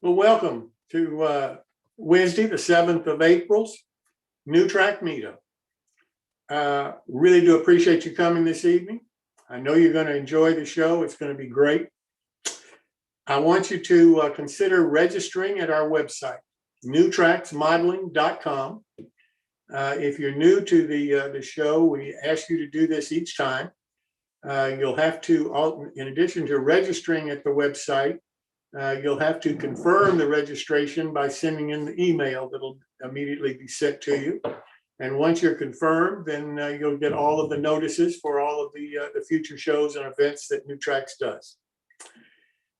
Well, welcome to Wednesday, the 7th of April's New Track Meetup. Really do appreciate you coming this evening. I know you're going to enjoy the show. It's going to be great. I want you to consider registering at our website, newtracksmodeling.com. If you're new to the show, we ask you to do this each time. You'll have to, in addition to registering at the website, you'll have to confirm the registration by sending in the email that'll immediately be sent to you. And once you're confirmed, then you'll get all of the notices for all of the future shows and events that New Tracks does.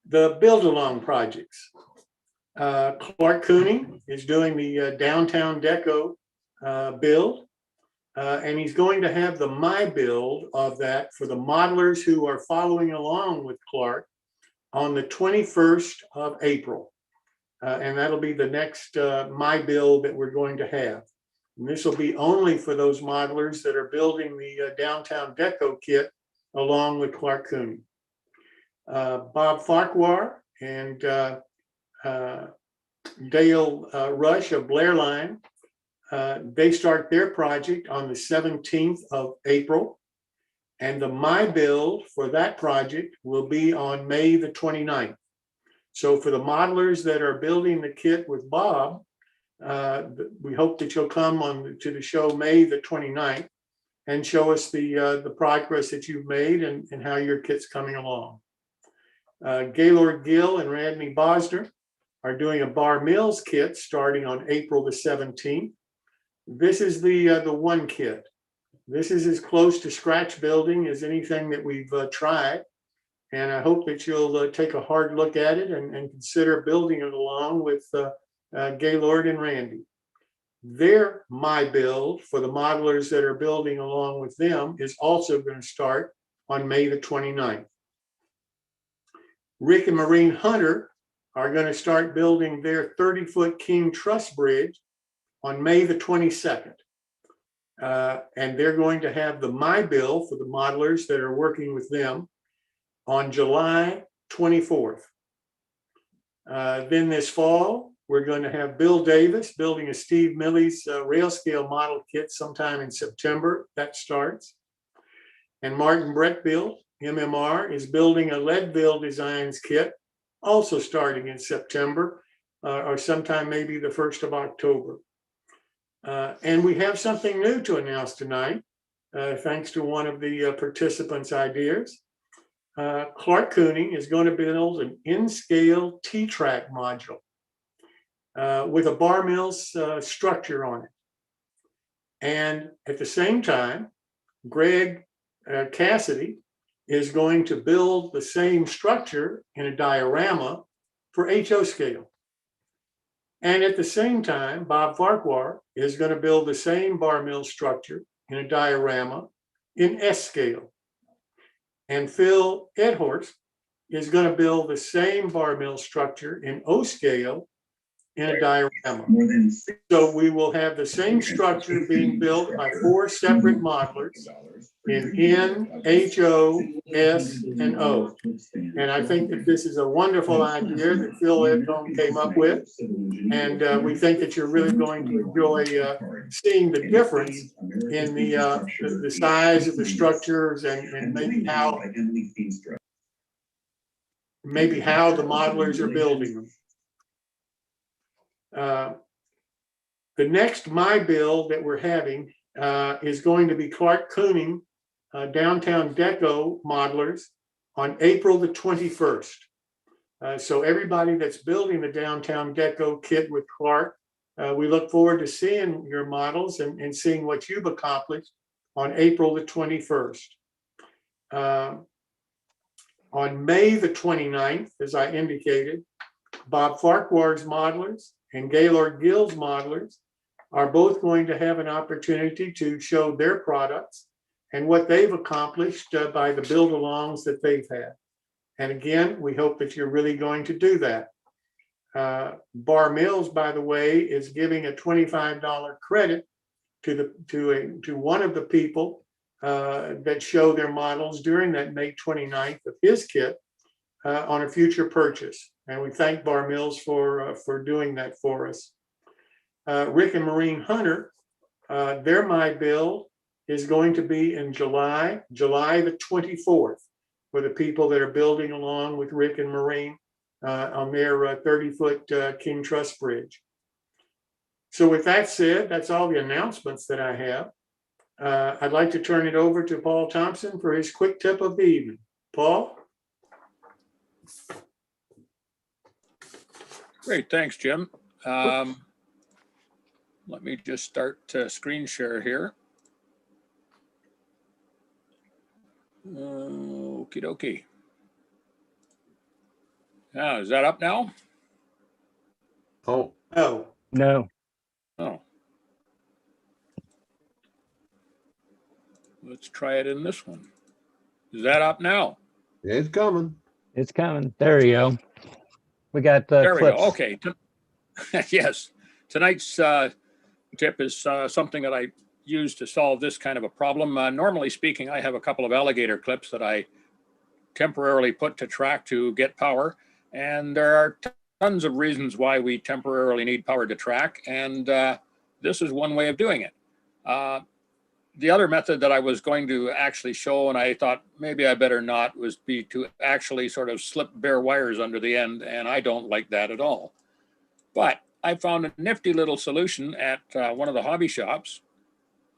The build-along projects. Clark Cooney is doing the downtown deco build, and he's going to have the my build of that for the modelers who are following along with Clark on the 21st of April. And that'll be the next my build that we're going to have. And this will be only for those modelers that are building the downtown deco kit along with Clark Cooney. Bob Farquhar and Dale Rush of Blairline, they start their project on the 17th of April. And the my build for that project will be on May the 29th. So for the modelers that are building the kit with Bob, we hope that you'll come to the show May the 29th and show us the progress that you've made and how your kit's coming along. Gaylord Gill and Radney Bosner are doing a Bar Mills kit starting on April the 17th. This is the one kit. This is as close to scratch building as anything that we've tried. And I hope that you'll take a hard look at it and consider building it along with Gaylord and Randy. Their my build for the modelers that are building along with them is also going to start on May the 29th. Rick and Maureen Hunter are going to start building their 30-foot King Truss bridge on May the 22nd. And they're going to have the my build for the modelers that are working with them on July 24th. Then this fall, we're going to have Bill Davis building a Steve Millie's rail scale model kit sometime in September. That starts. And Martin Breckbill, MMR, is building a Leadville Designs kit, also starting in September or sometime maybe the 1st of October. And we have something new to announce tonight, thanks to one of the participants' ideas. Clark Cooney is going to build an in-scale T-track module with a Bar Mills structure on it. And at the same time, Greg Cassidy is going to build the same structure in a diorama for HO scale. And at the same time, Bob Farquhar is going to build the same Bar Mill structure in a diorama in S scale. And Phil Edhorst is going to build the same Bar Mill structure in O scale in a diorama. So we will have the same structure being built by 4 separate modelers in N, HO, S, and O. And I think that this is a wonderful idea that Phil Edhorst came up with. And we think that you're really going to enjoy seeing the difference in the size of the structures and maybe how the modelers are building them. The next my build that we're having is going to be Clark Cooney downtown deco modelers on April the 21st. So everybody that's building the downtown deco kit with Clark, we look forward to seeing your models and seeing what you've accomplished on April the 21st. On May the 29th, as I indicated, Bob Farquhar's modelers and Gaylord Gill's modelers are both going to have an opportunity to show their products and what they've accomplished by the build-alongs that they've had. And again, we hope that you're really going to do that. Bar Mills, by the way, is giving a $25 credit to one of the people that show their models during that May 29th of his kit on a future purchase. And we thank Bar Mills for doing that for us. Rick and Maureen Hunter, their My Build is going to be in July the 24th, for the people that are building along with Rick and Maureen on their 30-foot King Truss Bridge. So with that said, that's all the announcements that I have. I'd like to turn it over to Paul Thompson for his quick tip of the evening. Paul? Great, thanks, Jim. Let me just start screen share here. Okie dokie. Now, is that up now? Oh, Oh, No. Oh. Let's try it in this one. Is that up now? it's coming. It's coming. There you go. We got There we clips. go. Okay. Yes. Tonight's tip is something that I use to solve this kind of a problem. Normally speaking, I have a couple of alligator clips that I temporarily put to track to get power. And there are tons of reasons why we temporarily need power to track. And this is one way of doing it. The other method that I was going to actually show, and I thought maybe I better not, was be to actually sort of slip bare wires under the end. And I don't like that at all. But I found a nifty little solution at one of the hobby shops.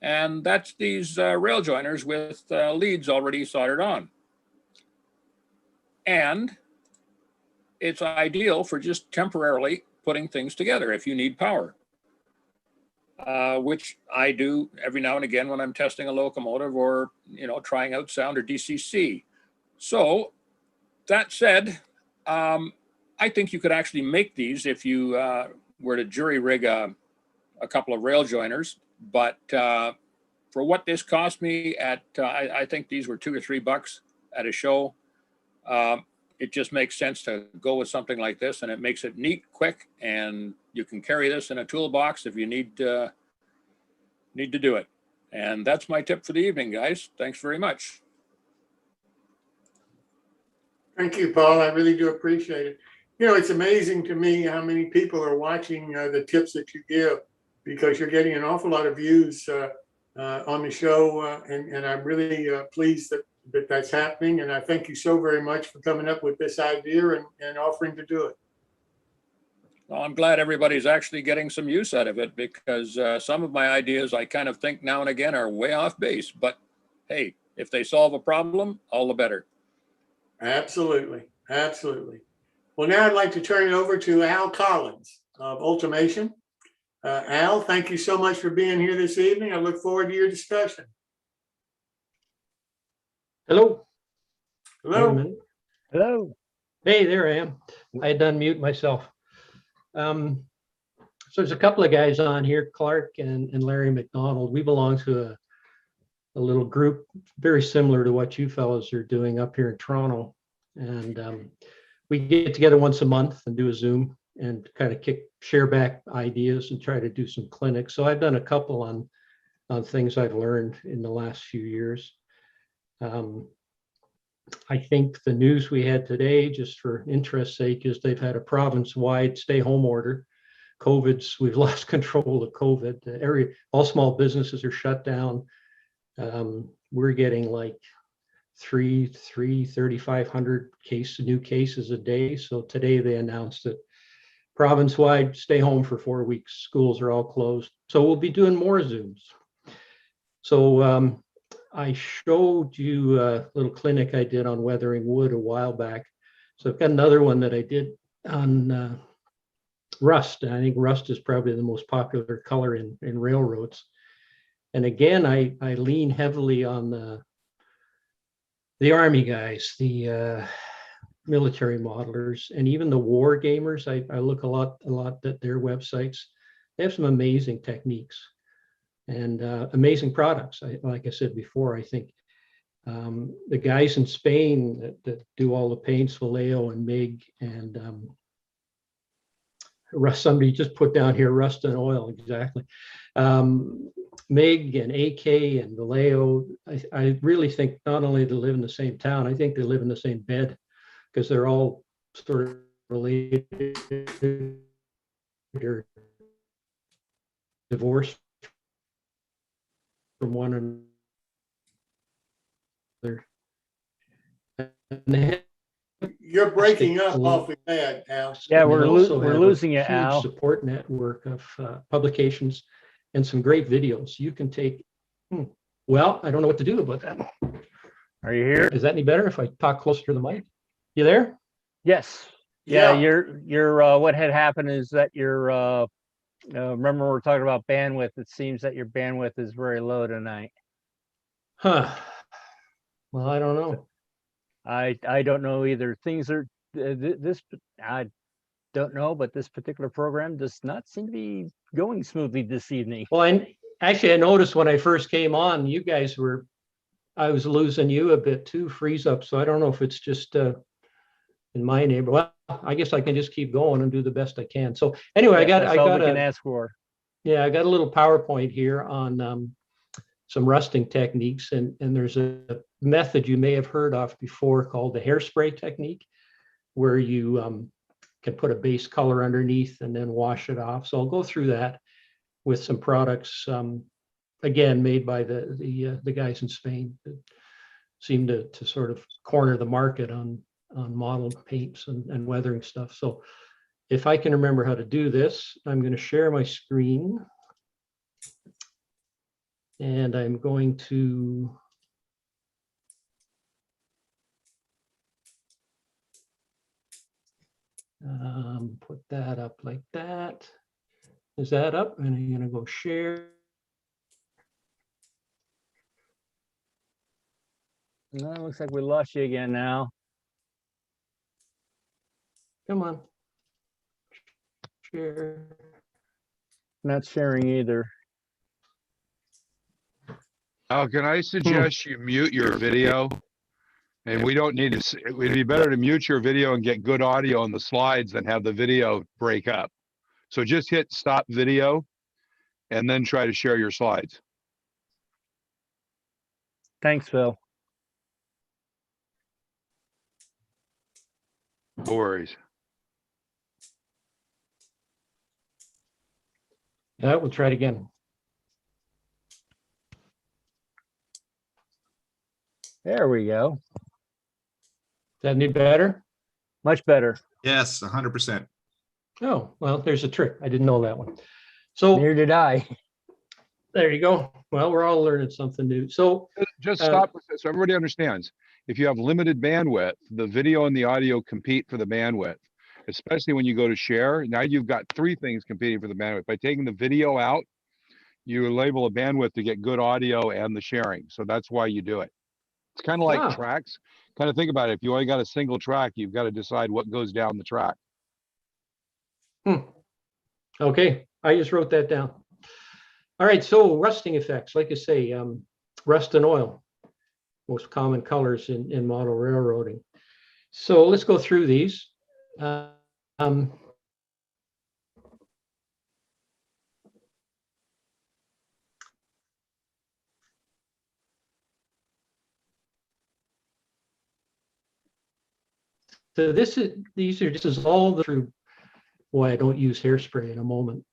And that's these rail joiners with leads already soldered on. And it's ideal for just temporarily putting things together if you need power, which I do every now and again when I'm testing a locomotive or, trying out sound or DCC. So that said, I think you could actually make these if you were to jury rig a couple of rail joiners. But for what this cost me at, I think these were $2 or $3 at a show. It just makes sense to go with something like this, and it makes it neat, quick, and you can carry this in a toolbox if you need to do it. And that's my tip for the evening, guys. Thanks very much. thank you, Paul. I really do appreciate it. It's amazing to me how many people are watching the tips that you give, because you're getting an awful lot of views on the show, and I'm really pleased that that's happening. And I thank you so very much for coming up with this idea and offering to do it. Well, I'm glad everybody's actually getting some use out of it, because some of my ideas I kind of think now and again are way off base. But hey, if they solve a problem, all the better. Absolutely. Absolutely. Well, now I'd like to turn it over to Al Collins of Ultimation. Al, thank you so much for being here this evening. I look forward to your discussion. Hello. Wait a Hello. minute. Hello. Hey, there I am. I had to unmute myself. So there's a couple of guys on here, Clark and Larry McDonald. We belong to a little group very similar to what you fellows are doing up here in Toronto. And we get together once a month and do a Zoom and kind of share back ideas and try to do some clinics. So I've done a couple on things I've learned in the last few years. I think the news we had today, just for interest's sake, is they've had a province-wide stay-home order. We've lost control of COVID. All small businesses are shut down. We're getting like 3,500 new cases a day. So today they announced that province-wide stay home for 4 weeks. Schools are all closed. So we'll be doing more Zooms. So I showed you a little clinic I did on weathering wood a while back. So I've got another one that I did on rust. And I think rust is probably the most popular color in railroads. And again, I lean heavily on the Army guys, the military modelers, and even the war gamers. I look a lot at their websites. They have some amazing techniques and amazing products. Like I said before, I think the guys in Spain that do all the paints, Vallejo and MIG, and Rust, somebody just put down here, rust and oil, exactly. MIG and AK and Vallejo, I really think not only do they live in the same town, I think they live in the same bed, because they're all sort related or divorced from one another. And they You're breaking up have- awfully bad, Al. Yeah, and they we're also we're have a losing you, huge Al. support network of publications and some great videos you can take. Well, I don't know what to do about that. Are you here? Is that any better if I talk closer to the mic? You there? Yes. Yeah, Yeah. your what had happened is that your remember we're talking about bandwidth. It seems that your bandwidth is very low tonight. Huh. Well, I don't know. I don't know either. Things are this I don't know, but this particular program does not seem to be going smoothly this evening. Well, and actually, I noticed when I first came on, I was losing you a bit too, freeze up. So I don't know if it's just in my neighborhood. Well, I guess I can just keep going and do the best I can. So anyway, Yes, that's I all got we can ask for. yeah, I got a little PowerPoint here on some rusting techniques, and there's a method you may have heard of before called the hairspray technique, where you can put a base color underneath and then wash it off. So I'll go through that with some products, again, made by the guys in Spain that seem to sort of corner the market on modeled paints and weathering stuff. So if I can remember how to do this, I'm going to share my screen. And I'm going to put that up like that. Is that up? And I'm going to go share. No, it looks like we lost you again now. Come on. Share. Not sharing either. Al, can I suggest you mute your video? And we don't need to, it would be better to mute your video and get good audio on the slides than have the video break up. So just hit stop video and then try to share your slides. Thanks, Phil. No worries. Yeah, we'll try it again. There we go. Is that any better? Much better. Yes, 100%. Oh, well, there's a trick. I didn't know that one. So Neither did I. there you go. Well, we're all learning something new. So Just stop so everybody understands. If you have limited bandwidth, the video and the audio compete for the bandwidth, especially when you go to share. Now you've got three things competing for the bandwidth. By taking the video out, you label a bandwidth to get good audio and the sharing. So that's why you do it. It's kind of like Ah. tracks. Kind of think about it. If you only got a single track, you've got to decide what goes down the track. Okay, I just wrote that down. All right, so rusting effects, like I say, rust and oil, most common colors in model railroading. So let's go through these. So this is all through why I don't use hairspray in a moment.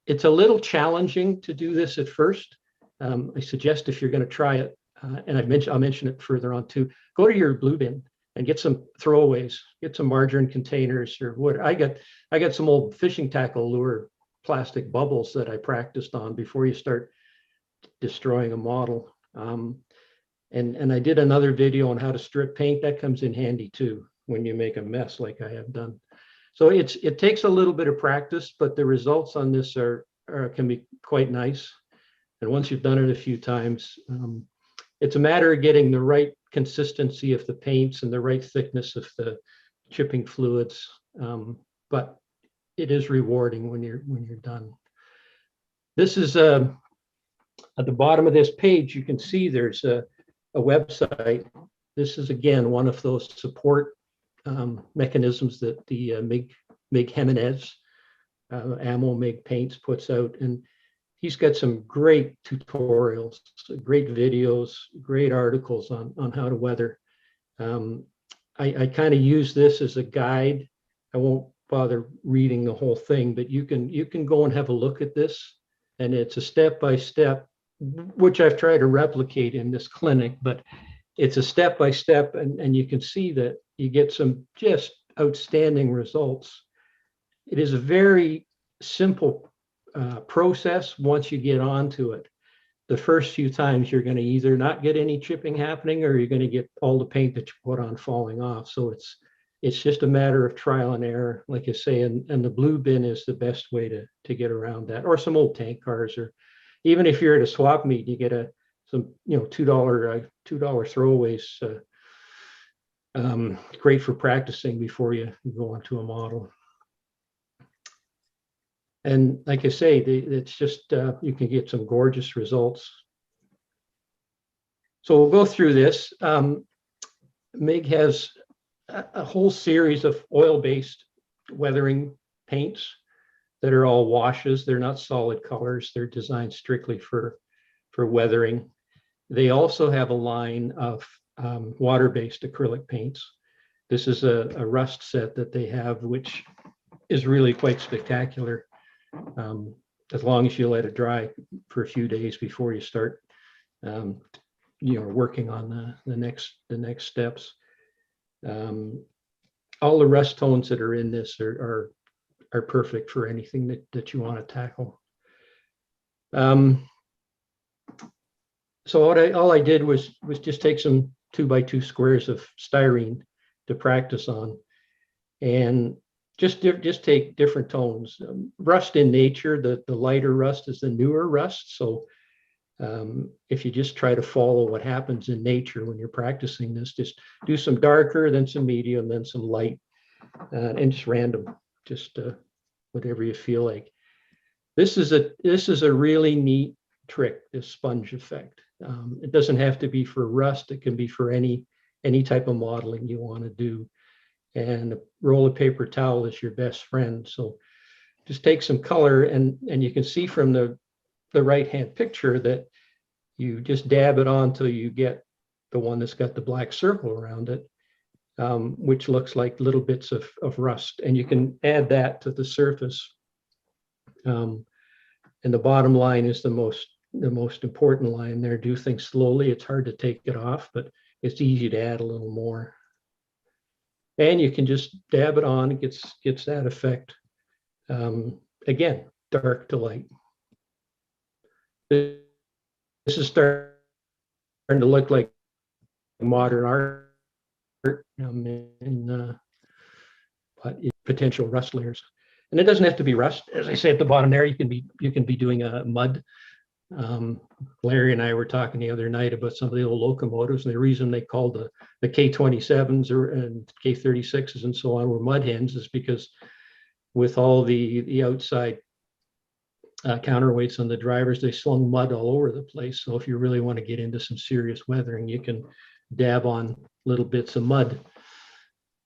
It's a little challenging to do this at first. I suggest if you're going to try it, and I'll mention it further on too, go to your blue bin and get some throwaways, get some margarine containers or wood. I got some old fishing tackle lure plastic bubbles that I practiced on before you start destroying a model. And I did another video on how to strip paint. That comes in handy too when you make a mess like I have done. So it takes a little bit of practice, but the results on this can be quite nice. And once you've done it a few times, it's a matter of getting the right consistency of the paints and the right thickness of the chipping fluids. But it is rewarding when you're done. This is at the bottom of this page. You can see there's a website. This is again one of those support mechanisms that the Mig Jimenez, Ammo Mig Paints puts out, and he's got some great tutorials, great videos, great articles on how to weather. I kind of use this as a guide I won't bother reading the whole thing, but you can go and have a look at this, and it's a step-by-step, which I've tried to replicate in this clinic, but it's a step-by-step, and you can see that you get some just outstanding results. It is a very simple process once you get onto it. The first few times you're going to either not get any chipping happening, or you're going to get all the paint that you put on falling off. So it's just a matter of trial and error, like I say, and the blue bin is the best way to get around that, or some old tank cars, or even if you're at a swap meet, you get some $2 throwaways. Great for practicing before you go onto a model. And like I say, it's just, you can get some gorgeous results. So we'll go through this. MIG has a whole series of oil-based weathering paints that are all washes. They're not solid colors. They're designed strictly for weathering. They also have a line of water-based acrylic paints. This is a rust set that they have, which is really quite spectacular. As long as you let it dry for a few days before you start, working on the next steps. All the rust tones that are in this are perfect for anything that you want to tackle. So all I did was just take some 2x2 squares of styrene to practice on, and just take different tones. Rust in nature, the lighter rust is the newer rust. So if you just try to follow what happens in nature when you're practicing this, just do some darker, then some medium, then some light, and just random, just whatever you feel like. This is a really neat trick, this sponge effect. It doesn't have to be for rust. It can be for any type of modeling you want to do. And a roll of paper towel is your best friend. So just take some color, and you can see from the right-hand picture that you just dab it on till you get the one that's got the black circle around it, which looks like little bits of rust. And you can add that to the surface. And the bottom line is the most important line there. Do things slowly. It's hard to take it off, but it's easy to add a little more. And you can just dab it on. It gets that effect. Again, dark to light. This is starting to look like modern art, but potential rust layers. And it doesn't have to be rust. As I say at the bottom there, you can be doing a mud. Larry and I were talking the other night about some of the old locomotives, and the reason they called the K27s and K36s and so on were mud hens is because with all the outside counterweights on the drivers, they slung mud all over the place. So if you really want to get into some serious weathering, you can dab on little bits of mud.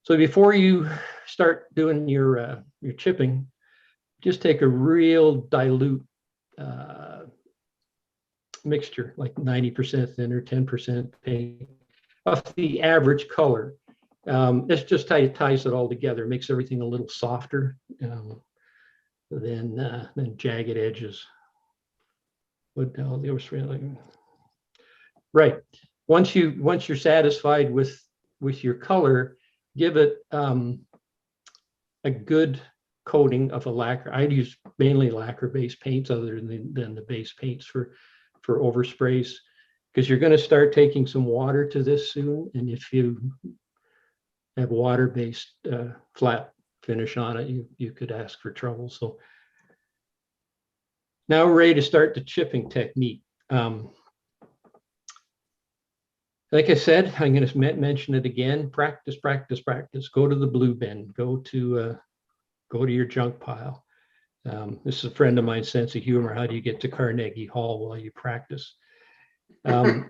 So before you start doing your chipping, just take a real dilute mixture, like 90% thinner, 10% paint, of the average color. This just ties it all together, makes everything a little softer than jagged edges. Right. Once you're satisfied with your color, give it a good coating of a lacquer. I'd use mainly lacquer-based paints other than the base paints for oversprays, because you're going to start taking some water to this soon. And if you have water-based flat finish on it, you could ask for trouble. So now we're ready to start the chipping technique. Like I said, I'm going to mention it again. Practice, practice, practice. Go to the blue bin. Go to your junk pile. This is a friend of mine's sense of humor. How do you get to Carnegie Hall while you practice? And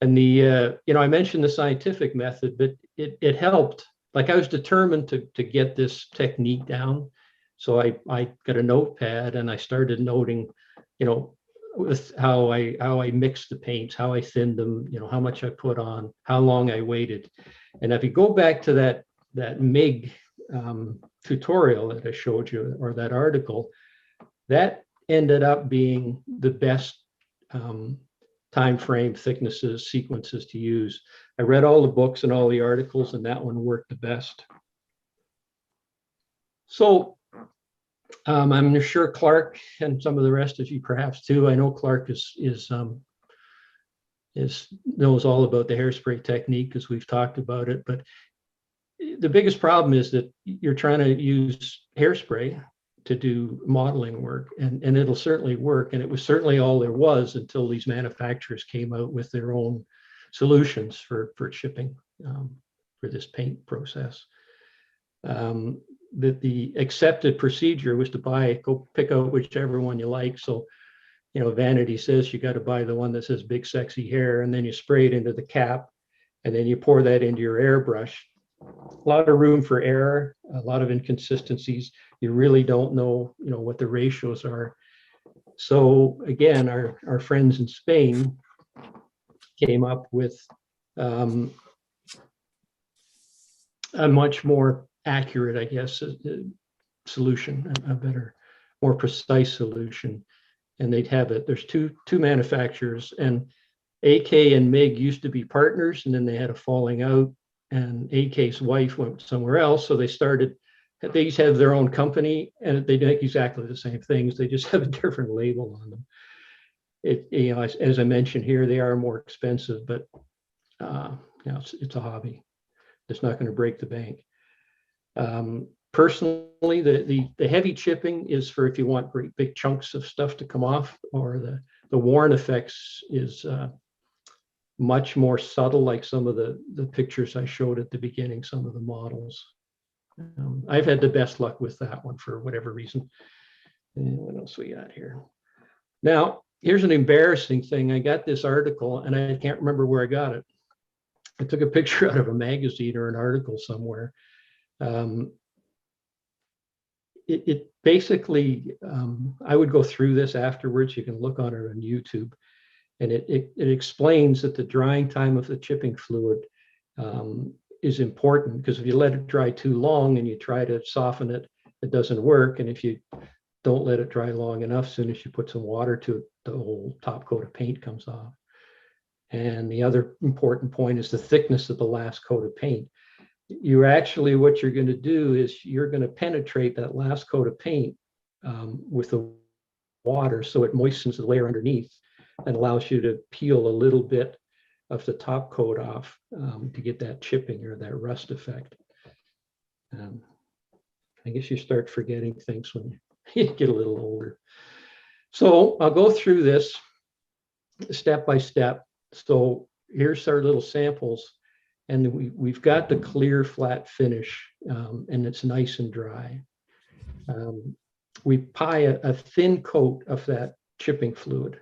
I mentioned the scientific method, but it helped. Like I was determined to get this technique down. So I got a notepad and I started noting, with how I mixed the paints, how I thinned them, how much I put on, how long I waited. And if you go back to that MIG tutorial that I showed you, or that article, that ended up being the best time frame, thicknesses, sequences to use. I read all the books and all the articles, and that one worked the best. So I'm sure Clark and some of the rest of you perhaps too. I know Clark knows all about the hairspray technique because we've talked about it. But the biggest problem is that you're trying to use hairspray to do modeling work, and it'll certainly work. And it was certainly all there was until these manufacturers came out with their own solutions for chipping for this paint process. The accepted procedure was to go pick out whichever one you like. So, you know, Vanity says you got to buy the one that says big sexy hair, and then you spray it into the cap, and then you pour that into your airbrush. A lot of room for error, a lot of inconsistencies. You really don't know, you know, what the ratios are. So again, our friends in Spain came up with a much more accurate, I guess, solution, a better, more precise solution. And they'd have it. There's two manufacturers, and AK and MIG used to be partners, and then they had a falling out, and AK's wife went somewhere else. So they each have their own company, and they make exactly the same things. They just have a different label on them. You know, as I mentioned here, they are more expensive, but you know, it's a hobby. It's not going to break the bank. Personally, the heavy chipping is for if you want great big chunks of stuff to come off, or the worn effects is much more subtle, like some of the pictures I showed at the beginning, some of the models. I've had the best luck with that one for whatever reason. And what else we got here? Now, here's an embarrassing thing. I got this article, and I can't remember where I got it. I took a picture out of a magazine or an article somewhere. It basically, I would go through this afterwards. You can look on it on YouTube. And it explains that the drying time of the chipping fluid is important, because if you let it dry too long and you try to soften it, it doesn't work. And if you don't let it dry long enough, as soon as you put some water to it, the whole top coat of paint comes off. And the other important point is the thickness of the last coat of paint. What you're going to do is you're going to penetrate that last coat of paint with the water, so it moistens the layer underneath and allows you to peel a little bit of the top coat off to get that chipping or that rust effect. I guess you start forgetting things when you get a little older. So I'll go through this step by step. So here's our little samples, and we've got the clear flat finish, and it's nice and dry. We pie a thin coat of that chipping fluid.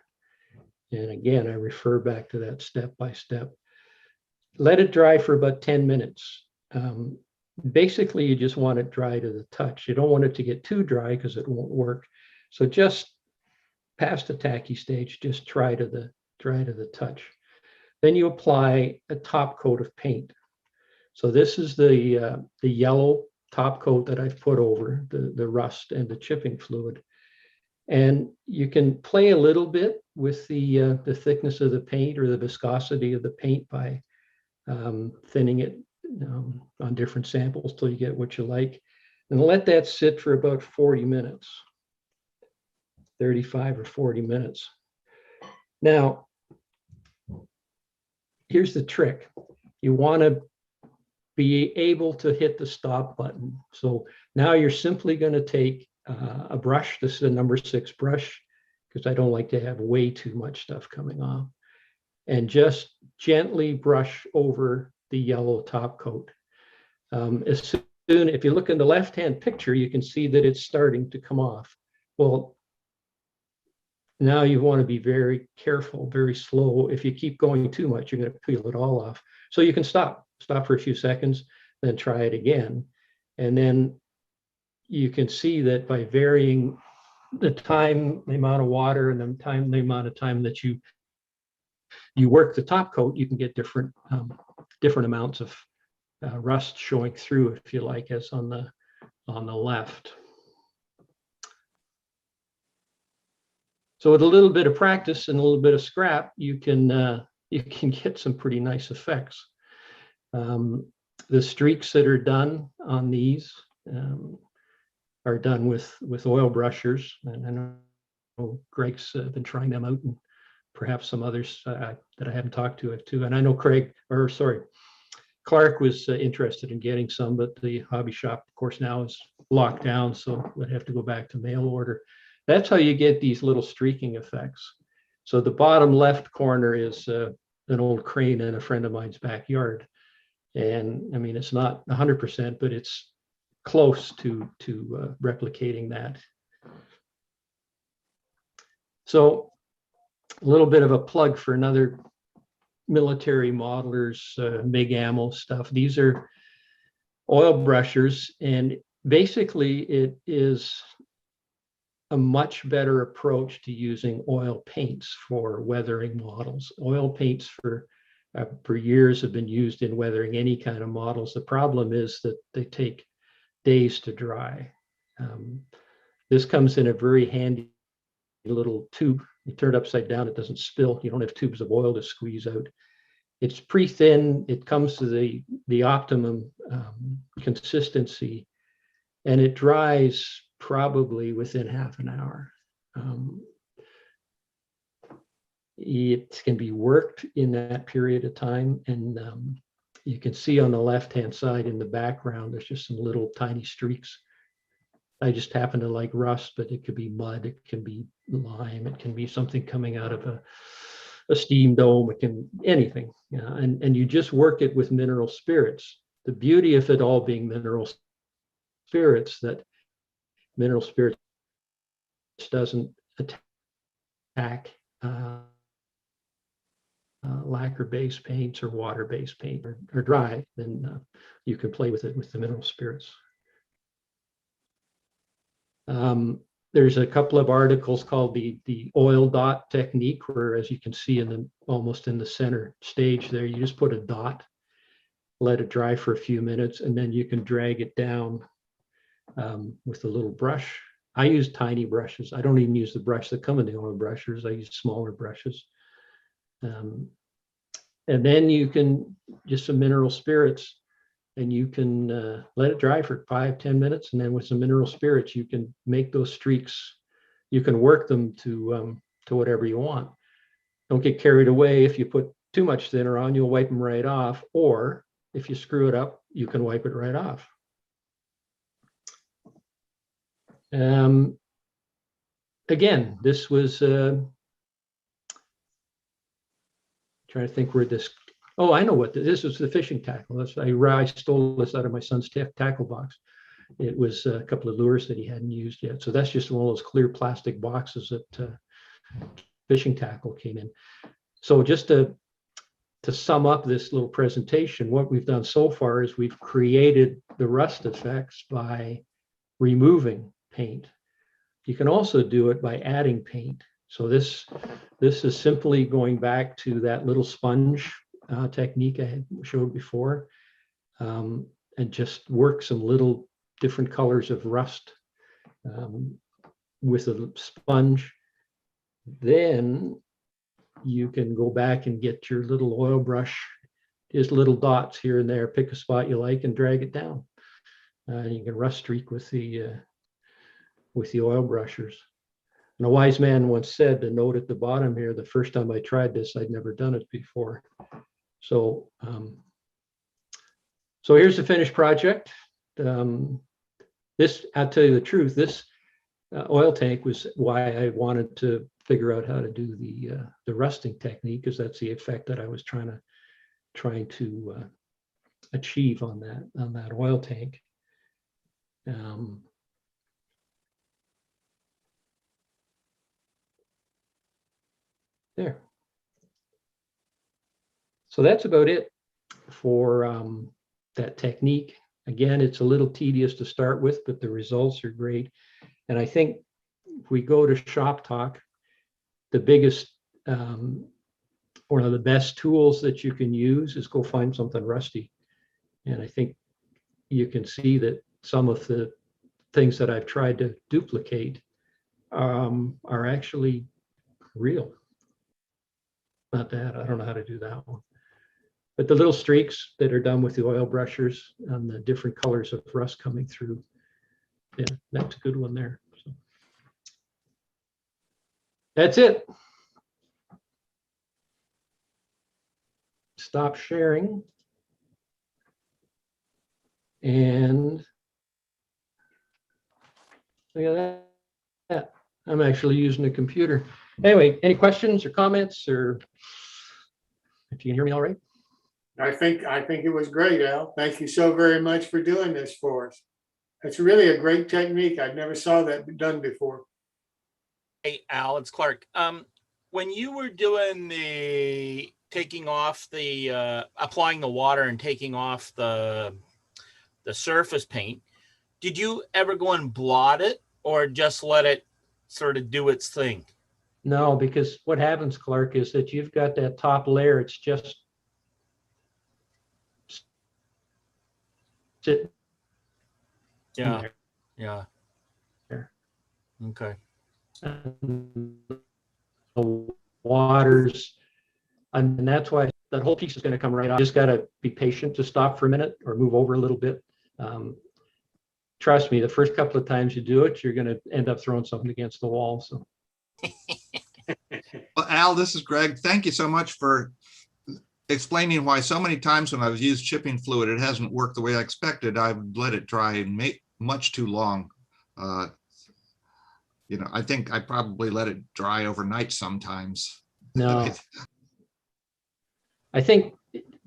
And again, I refer back to that step by step. Let it dry for about 10 minutes. Basically, you just want it dry to the touch. You don't want it to get too dry because it won't work. So just past the tacky stage, just dry to the touch. Then you apply a top coat of paint. So this is the yellow top coat that I've put over the rust and the chipping fluid. And you can play a little bit with the thickness of the paint or the viscosity of the paint by thinning it on different samples till you get what you like. And let that sit for about 40 minutes, 35 or 40 minutes. Now, here's the trick. You want to be able to hit the stop button. So now you're simply going to take a brush. This is a number 6 brush, because I don't like to have way too much stuff coming off, and just gently brush over the yellow top coat. As soon, if you look in the left-hand picture, you can see that it's starting to come off. Well, now you want to be very careful, very slow. If you keep going too much, you're going to peel it all off. So you can stop for a few seconds, then try it again. And then you can see that by varying the time, the amount of water, and the amount of time that you work the top coat, you can get different amounts of rust showing through, if you like, as on the left. So with a little bit of practice and a little bit of scrap, you can get some pretty nice effects. The streaks that are done on these are done with oil brushers, and I know Greg's been trying them out, and perhaps some others that I haven't talked to have too. And I know Clark was interested in getting some, but the hobby shop, of course, now is locked down, so we'd have to go back to mail order. That's how you get these little streaking effects. So the bottom left corner is an old crane in a friend of mine's backyard. And I mean, it's not 100%, but it's close to replicating that. So a little bit of a plug for another military modelers, MIG ammo stuff. These are oil brushers, and basically it is a much better approach to using oil paints for weathering models. Oil paints for years have been used in weathering any kind of models. The problem is that they take days to dry. This comes in a very handy little tube. You turn it upside down, it doesn't spill. You don't have tubes of oil to squeeze out. It's pre-thin. It comes to the optimum consistency, and it dries probably within half an hour. It can be worked in that period of time, and you can see on the left-hand side in the background, there's just some little tiny streaks. I just happen to like rust, but it could be mud, it can be lime, it can be something coming out of a steam dome, it can anything. And you just work it with mineral spirits. The beauty of it all being mineral spirits, that mineral spirits doesn't attack lacquer-based paints or water-based paint or dry, then you can play with it with the mineral spirits. There's a couple of articles called the oil dot technique, where, as you can see almost in the center stage there, you just put a dot, let it dry for a few minutes, and then you can drag it down with a little brush. I use tiny brushes. I don't even use the brush that come in the oil brushers. I use smaller brushes. And then you can just some mineral spirits, and you can let it dry for 5-10 minutes. And then with some mineral spirits, you can make those streaks. You can work them to whatever you want. Don't get carried away. If you put too much thinner on, you'll wipe them right off. Or if you screw it up, you can wipe it right off. Again, this was trying to think where this. Oh, I know what this was. The fishing tackle. I stole this out of my son's tackle box. It was a couple of lures that he hadn't used yet. So that's just one of those clear plastic boxes that fishing tackle came in. So just to sum up this little presentation, what we've done so far is we've created the rust effects by removing paint. You can also do it by adding paint. So this is simply going back to that little sponge technique I had showed before, and just work some little different colors of rust with a sponge. Then you can go back and get your little oil brush, just little dots here and there, pick a spot you like and drag it down. You can rust streak with the oil brushers. And a wise man once said, the note at the bottom here, the first time I tried this, I'd never done it before. So, so here's the finished project. This, I'll tell you the truth, this oil tank was why I wanted to figure out how to do the rusting technique, because that's the effect that I was trying to achieve on that oil tank. There. So that's about it for that technique. Again, it's a little tedious to start with, but the results are great. And I think if we go to Shop Talk, the biggest, one of the best tools that you can use is go find something rusty And I think you can see that some of the things that I've tried to duplicate are actually real. Not that, I don't know how to do that one. But the little streaks that are done with the oil brushers and the different colors of rust coming through, yeah, that's a good one there. So that's it. Stop sharing. And look at that. I'm actually using a computer. Anyway, any questions or comments, or if you can hear me all right? I think it was great, Al. Thank you so very much for doing this for us. It's really a great technique. I never saw that done before. Hey, Al, it's Clark. When you were doing the taking off the applying the water and taking off the surface paint, did you ever go and blot it or just let it sort of do its thing? No, because what happens, Clark, is that you've got that top layer. It's just sitting Yeah. there. Yeah. There. Okay. And the waters, and that's why that whole piece is going to come right off. Just got to be patient to stop for a minute or move over a little bit. Trust me, the first couple of times you do it, you're going to end up throwing something against the wall. So, Well, Al, this is Greg. Thank you so much for explaining why so many times when I've used chipping fluid, it hasn't worked the way I expected. I've let it dry and make much too long. You know, I think I probably let it dry overnight sometimes. no, I think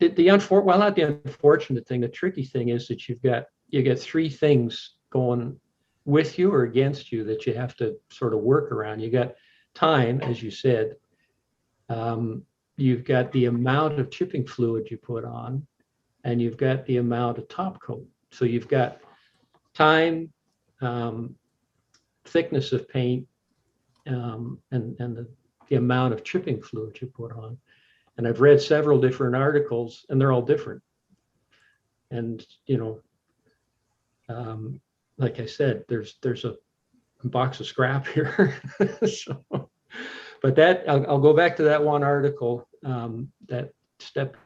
well, not the unfortunate thing. The tricky thing is that you get three things going with you or against you that you have to sort of work around. You got time, as you said. You've got the amount of chipping fluid you put on, and you've got the amount of top coat. So you've got time, thickness of paint, and the amount of chipping fluid you put on. And I've read several different articles, and they're all different. And you know, like I said, there's a box of scrap here. So, but that I'll go back to that one article, that step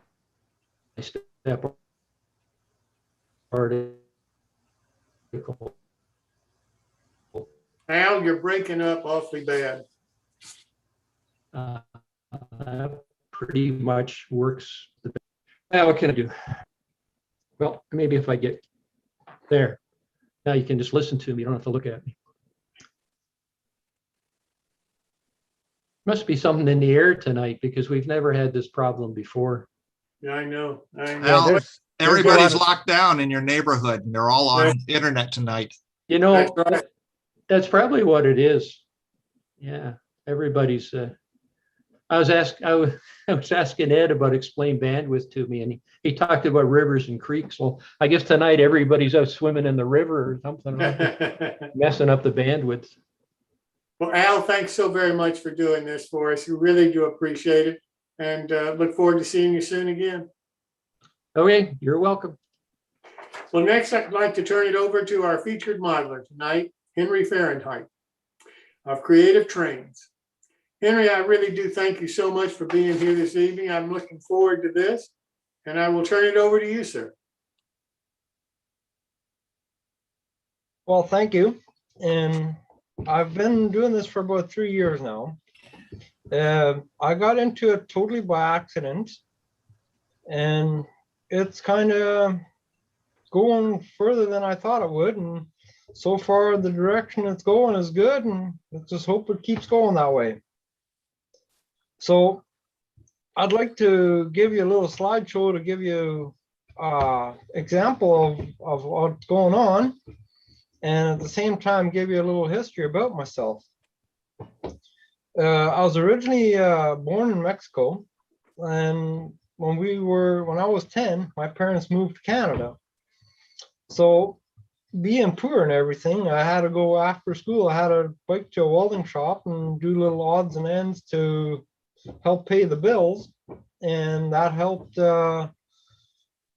by step article. Al, you're breaking up awfully bad. Pretty much works. Well, what can I do? Well, maybe if I get there, now you can just listen to me. You don't have to look at me. Must be something in the air tonight because we've never had this problem before. Yeah, I know. Al, there's everybody's a lot locked down in your neighborhood and they're all on internet tonight. You know, That's right. that's probably what it is. Yeah, everybody's. I was asking Ed about explain bandwidth to me, and he talked about rivers and creeks. Well, I guess tonight everybody's out swimming in the river or something, messing up the bandwidth. Well, Al, thanks so very much for doing this for us. We really do appreciate it, and look forward to seeing you soon again. Okay, you're welcome. Well, next I'd like to turn it over to our featured modeler tonight, Henry Fahrenheit of Creative Trains. Henry, I really do thank you so much for being here this evening. I'm looking forward to this, and I will turn it over to you, sir. Well, thank you. And I've been doing this for about 3 years now. I got into it totally by accident, and it's kind of going further than I thought it would. And so far, the direction it's going is good, and let's just hope it keeps going that way. So I'd like to give you a little slideshow to give you an example of what's going on, and at the same time give you a little history about myself. I was originally born in Mexico, and when I was 10, my parents moved to Canada. So being poor and everything, I had to go after school. I had to bike to a welding shop and do little odds and ends to help pay the bills, and that helped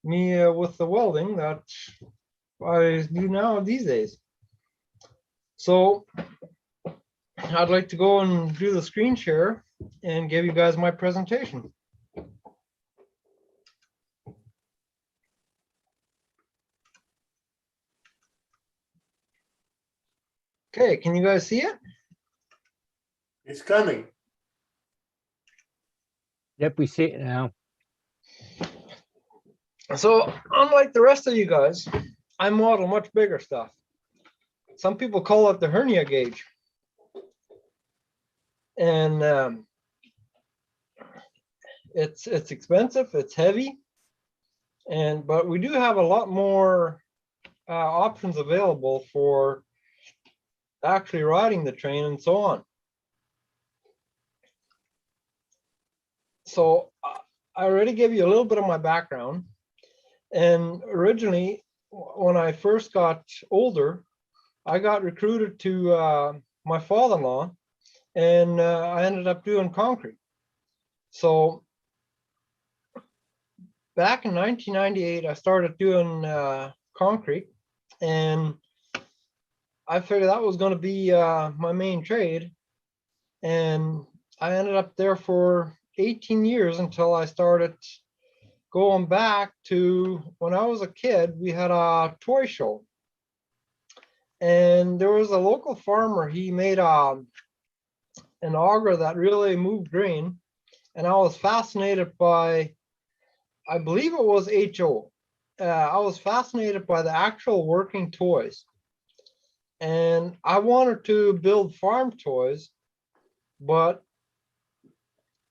me with the welding that I do now these days. So I'd like to go and do the screen share and give you guys my presentation. Okay, can you guys see it? It's coming. Yep, we see it now. So unlike the rest of you guys, I model much bigger stuff. Some people call it the hernia gauge. And it's expensive, it's heavy, but we do have a lot more options available for actually riding the train and so on. So I already gave you a little bit of my background. And originally, when I first got older, I got recruited to my father-in-law, and I ended up doing concrete. So back in 1998, I started doing concrete, and I figured that was going to be my main trade. And I ended up there for 18 years until I started going back to when I was a kid. We had a toy show, and there was a local farmer. He made an auger that really moved grain, and I was fascinated by, I believe it was HO. I was fascinated by the actual working toys, and I wanted to build farm toys, but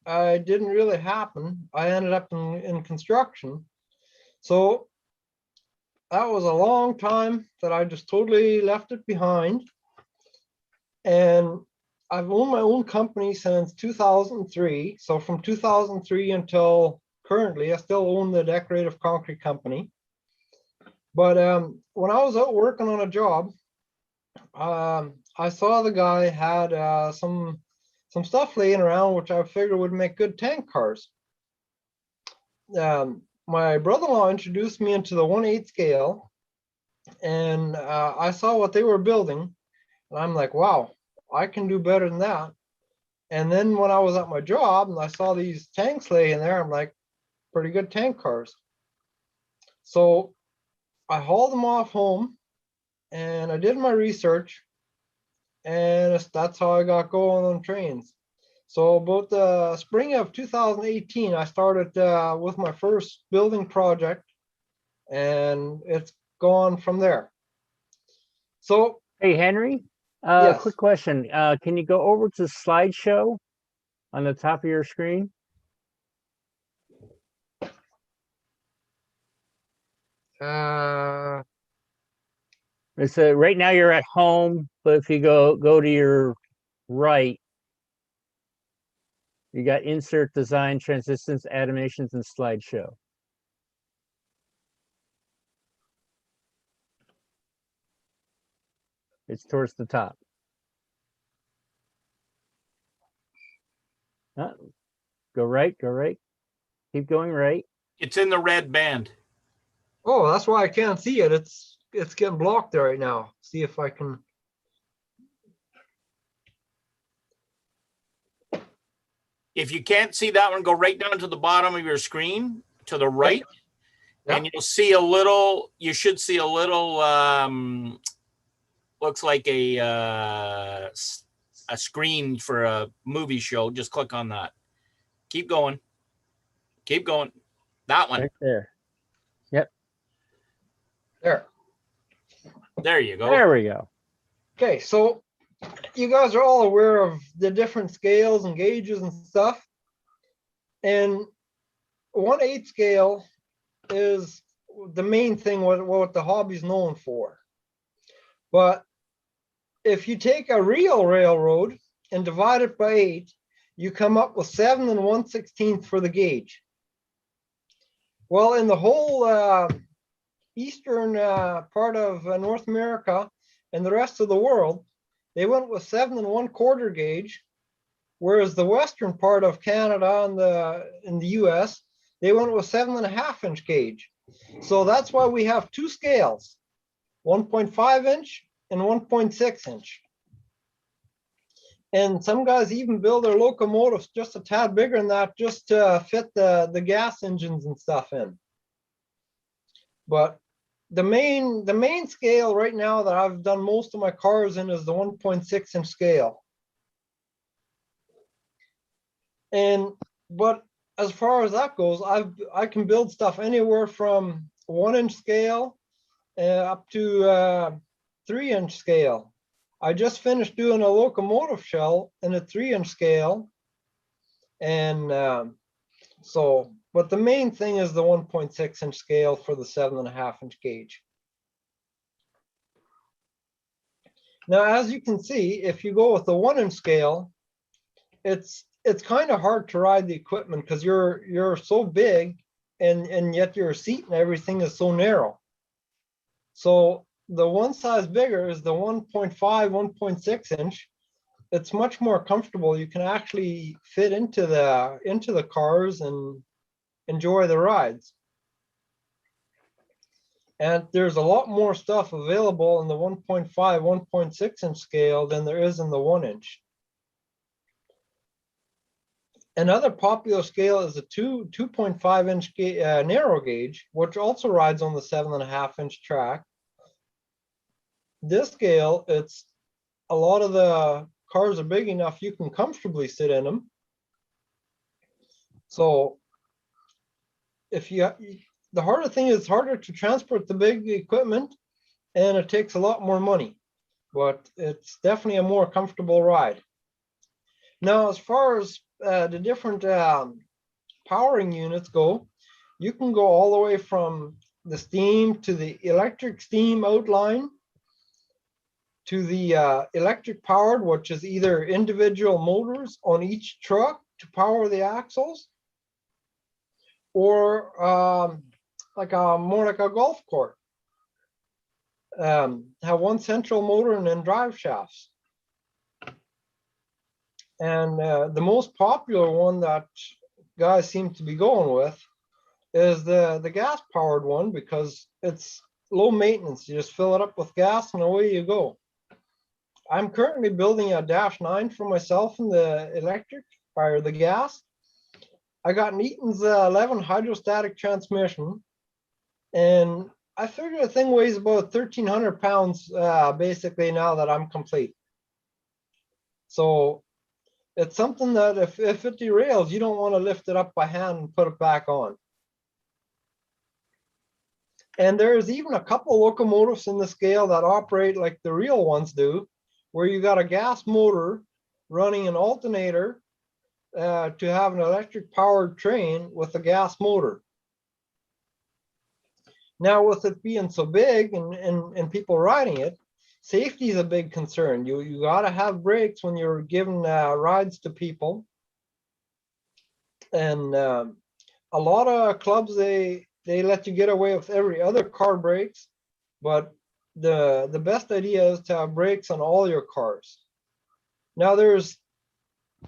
it didn't really happen. I ended up in construction. So that was a long time that I just totally left it behind. And I've owned my own company since 2003. So from 2003 until currently, I still own the decorative concrete company. But when I was out working on a job, I saw the guy had some stuff laying around, which I figured would make good tank cars. My brother-in-law introduced me into the 1/8 scale, and I saw what they were building, and I'm like, wow, I can do better than that. And then when I was at my job and I saw these tanks laying there, I'm like, pretty good tank cars. So I hauled them off home, and I did my research, and that's how I got going on trains. So about the spring of 2018, I started with my first building project, and it's gone from there. So Hey, Henry, yes, quick question. Can you go over to slideshow on the top of your screen? It's right now you're at home, but if you go to your right, you got insert, design, transitions, animations, and slideshow. It's towards the top. Go right, go right. Keep going right. It's in the red band. oh, that's why I can't see it. It's getting blocked there right now. See if I can. If you can't see that one, go right down to the bottom of your screen to the right, Yep. and you'll see a little, you should see a little, looks like a screen for a movie show. Just click on that. Keep going. Keep going. That one. Right there. Yep. There. There you go. There we go. Okay, so you guys are all aware of the different scales and gauges and stuff. And 1/8 scale is the main thing what the hobby's known for. But if you take a real railroad and divide it by 8, you come up with 7 1/16 for the gauge. Well, in the whole eastern part of North America and the rest of the world, they went with 7 1/4 gauge, whereas the western part of Canada and in the US, they went with 7 1/2 inch gauge. So that's why we have two scales, 1.5 inch and 1.6 inch. And some guys even build their locomotives just a tad bigger than that, just to fit the gas engines and stuff in. But the main scale right now that I've done most of my cars in is the 1.6 inch scale. But as far as that goes, I can build stuff anywhere from 1 inch scale up to 3 inch scale. I just finished doing a locomotive shell in a 3 inch scale. And but the main thing is the 1.6 inch scale for the 7.5 inch gauge. Now, as you can see, if you go with the 1 inch scale, it's kind of hard to ride the equipment because you're so big and yet your seat and everything is so narrow. So the one size bigger is the 1.5, 1.6 inch. It's much more comfortable. You can actually fit into the cars and enjoy the rides. And there's a lot more stuff available in the 1.5, 1.6 inch scale than there is in the 1 inch. Another popular scale is the 2.5 inch narrow gauge, which also rides on the 7.5 inch track. This scale, it's a lot of the cars are big enough you can comfortably sit in them. So the harder thing is, it's harder to transport the big equipment and it takes a lot more money, but it's definitely a more comfortable ride. Now, as far as the different powering units go, you can go all the way from the steam to the electric steam outline to the electric powered, which is either individual motors on each truck to power the axles, or more like a golf court. Have one central motor and then drive shafts. And the most popular one that guys seem to be going with is the gas powered one, because it's low maintenance. You just fill it up with gas and away you go. I'm currently building a Dash 9 for myself in the electric or the gas. I got an Eaton's 11 hydrostatic transmission, and I figure the thing weighs about 1,300 pounds basically now that I'm complete. So it's something that if it derails, you don't want to lift it up by hand and put it back on. And there's even a couple locomotives in the scale that operate like the real ones do, where you got a gas motor running an alternator to have an electric powered train with a gas motor. Now, with it being so big and people riding it, safety is a big concern. You got to have brakes when you're giving rides to people. And a lot of clubs, they let you get away with every other car brakes, but the best idea is to have brakes on all your cars. Now, there's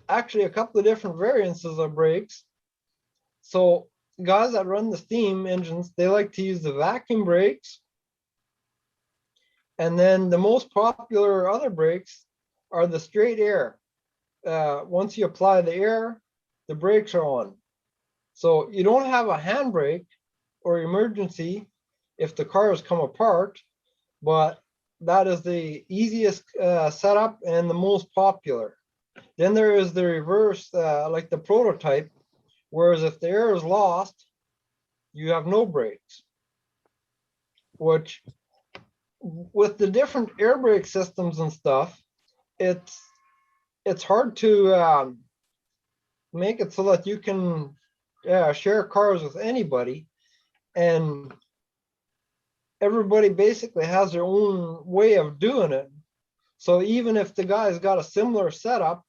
actually a couple of different variances of brakes. So guys that run the steam engines, they like to use the vacuum brakes. And then the most popular other brakes are the straight air. Once you apply the air, the brakes are on. So you don't have a handbrake or emergency if the cars come apart, but that is the easiest setup and the most popular. Then there is the reverse, like the prototype, whereas if the air is lost, you have no brakes, which with the different air brake systems and stuff, it's hard to make it so that you can share cars with anybody, and everybody basically has their own way of doing it. So even if the guy's got a similar setup,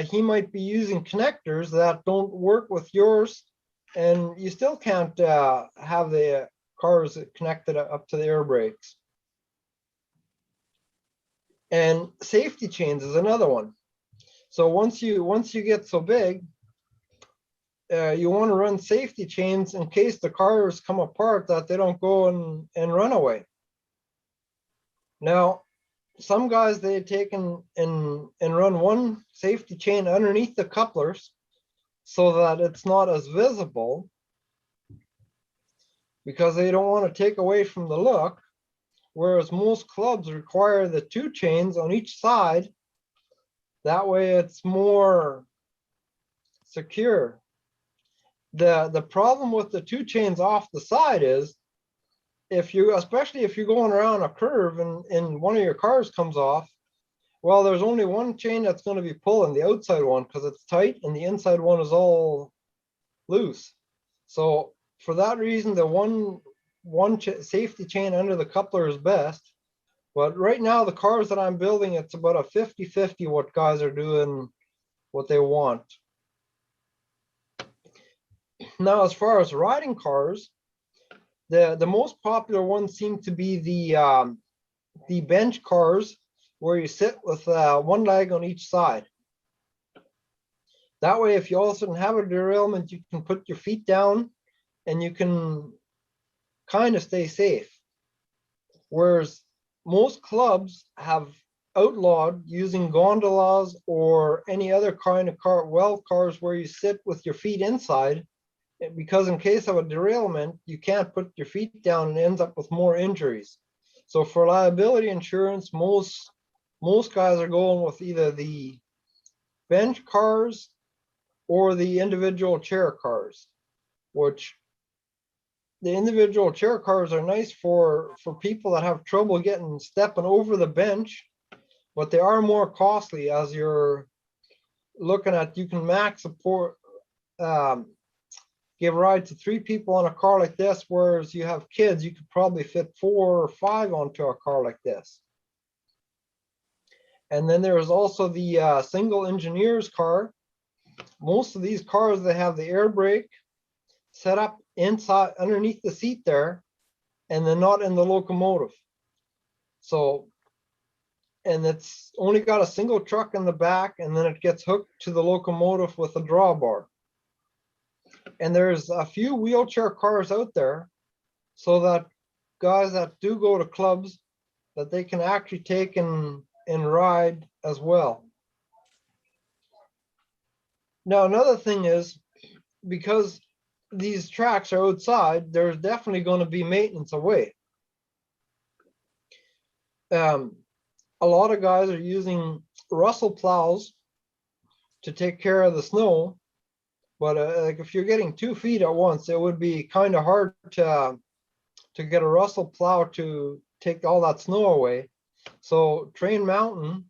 he might be using connectors that don't work with yours, and you still can't have the cars connected up to the air brakes. And safety chains is another one. So once you get so big, you want to run safety chains in case the cars come apart, that they don't go and run away. Now, some guys, they take and run one safety chain underneath the couplers so that it's not as visible, because they don't want to take away from the look, whereas most clubs require the 2 chains on each side. That way it's more secure. The problem with the 2 chains off the side is, especially if you're going around a curve and one of your cars comes off, well, there's only one chain that's going to be pulling, the outside one, because it's tight, and the inside one is all loose. So for that reason, the one safety chain under the coupler is best. But right now, the cars that I'm building, it's about a 50-50 what guys are doing, what they want. Now, as far as riding cars, the most popular ones seem to be the bench cars, where you sit with one leg on each side. That way, if you all of a sudden have a derailment, you can put your feet down and you can kind of stay safe. Whereas most clubs have outlawed using gondolas or any other kind of well cars where you sit with your feet inside, because in case of a derailment, you can't put your feet down and ends up with more injuries. So for liability insurance, most guys are going with either the bench cars or the individual chair cars, which the individual chair cars are nice for people that have trouble stepping over the bench, but they are more costly, as you're looking at, you can max support, give a ride to 3 people on a car like this, whereas you have kids, you could probably fit 4 or 5 onto a car like this. And then there is also the single engineer's car. Most of these cars, they have the air brake set up inside underneath the seat there, and then not in the locomotive. So, and it's only got a single truck in the back, and then it gets hooked to the locomotive with a drawbar. And there's a few wheelchair cars out there, so that guys that do go to clubs, that they can actually take and ride as well. Now, another thing is, because these tracks are outside, there's definitely going to be maintenance away. A lot of guys are using Russell plows to take care of the snow, but like if you're getting 2 feet at once, it would be kind of hard to get a Russell plow to take all that snow away. So Train Mountain,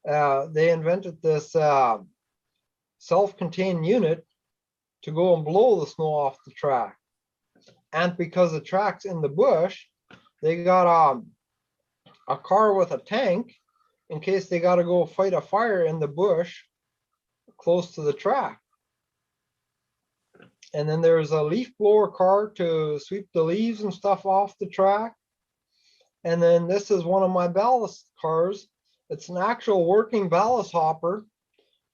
they invented this self-contained unit to go and blow the snow off the track. And because the track's in the bush, they got a car with a tank in case they got to go fight a fire in the bush close to the track. And then there's a leaf blower car to sweep the leaves and stuff off the track. And then this is one of my ballast cars. It's an actual working ballast hopper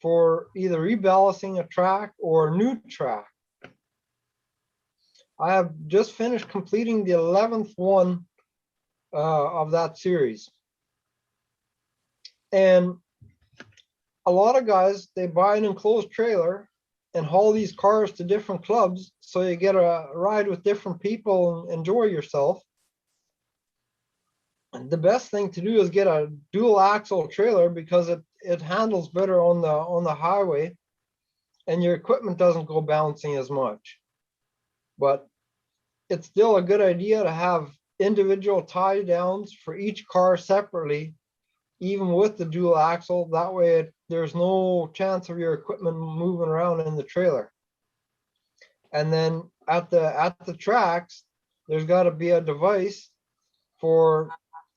for either reballasting a track or a new track. I have just finished completing the 11th one of that series. And a lot of guys, they buy an enclosed trailer and haul these cars to different clubs, so you get a ride with different people and enjoy yourself. And the best thing to do is get a dual axle trailer, because it handles better on the highway, and your equipment doesn't go bouncing as much. But it's still a good idea to have individual tie downs for each car separately, even with the dual axle. That way there's no chance of your equipment moving around in the trailer. And then at the tracks, there's got to be a device for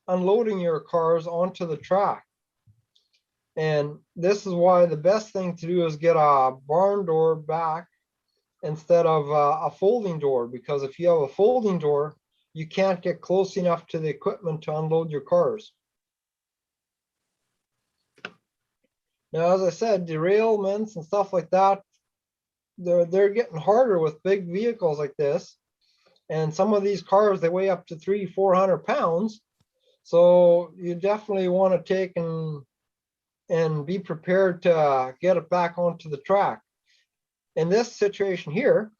unloading your cars onto the track. And this is why the best thing to do is get a barn door back instead of a folding door, because if you have a folding door, you can't get close enough to the equipment to unload your cars. Now, as I said, derailments and stuff like that, they're getting harder with big vehicles like this. And some of these cars, they weigh up to 300-400 pounds. So you definitely want to take and be prepared to get it back onto the track. In this situation here,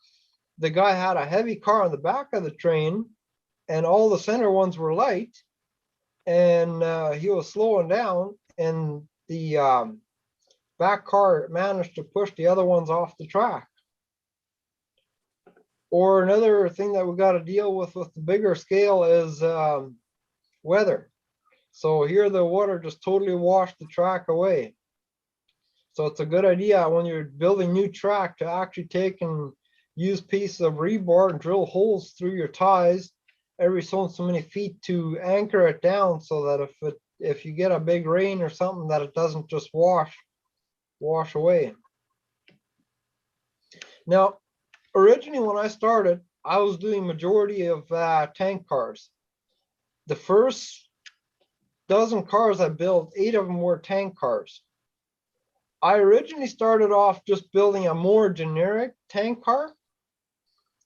the guy had a heavy car on the back of the train, and all the center ones were light, and he was slowing down, and the back car managed to push the other ones off the track. Or another thing that we got to deal with the bigger scale is weather. So here the water just totally washed the track away. So it's a good idea when you're building new track to actually take and use pieces of rebar and drill holes through your ties every so many feet to anchor it down, so that if you get a big rain or something, that it doesn't just wash away. Now, originally when I started, I was doing majority of tank cars. The first dozen cars I built, 8 of them were tank cars. I originally started off just building a more generic tank car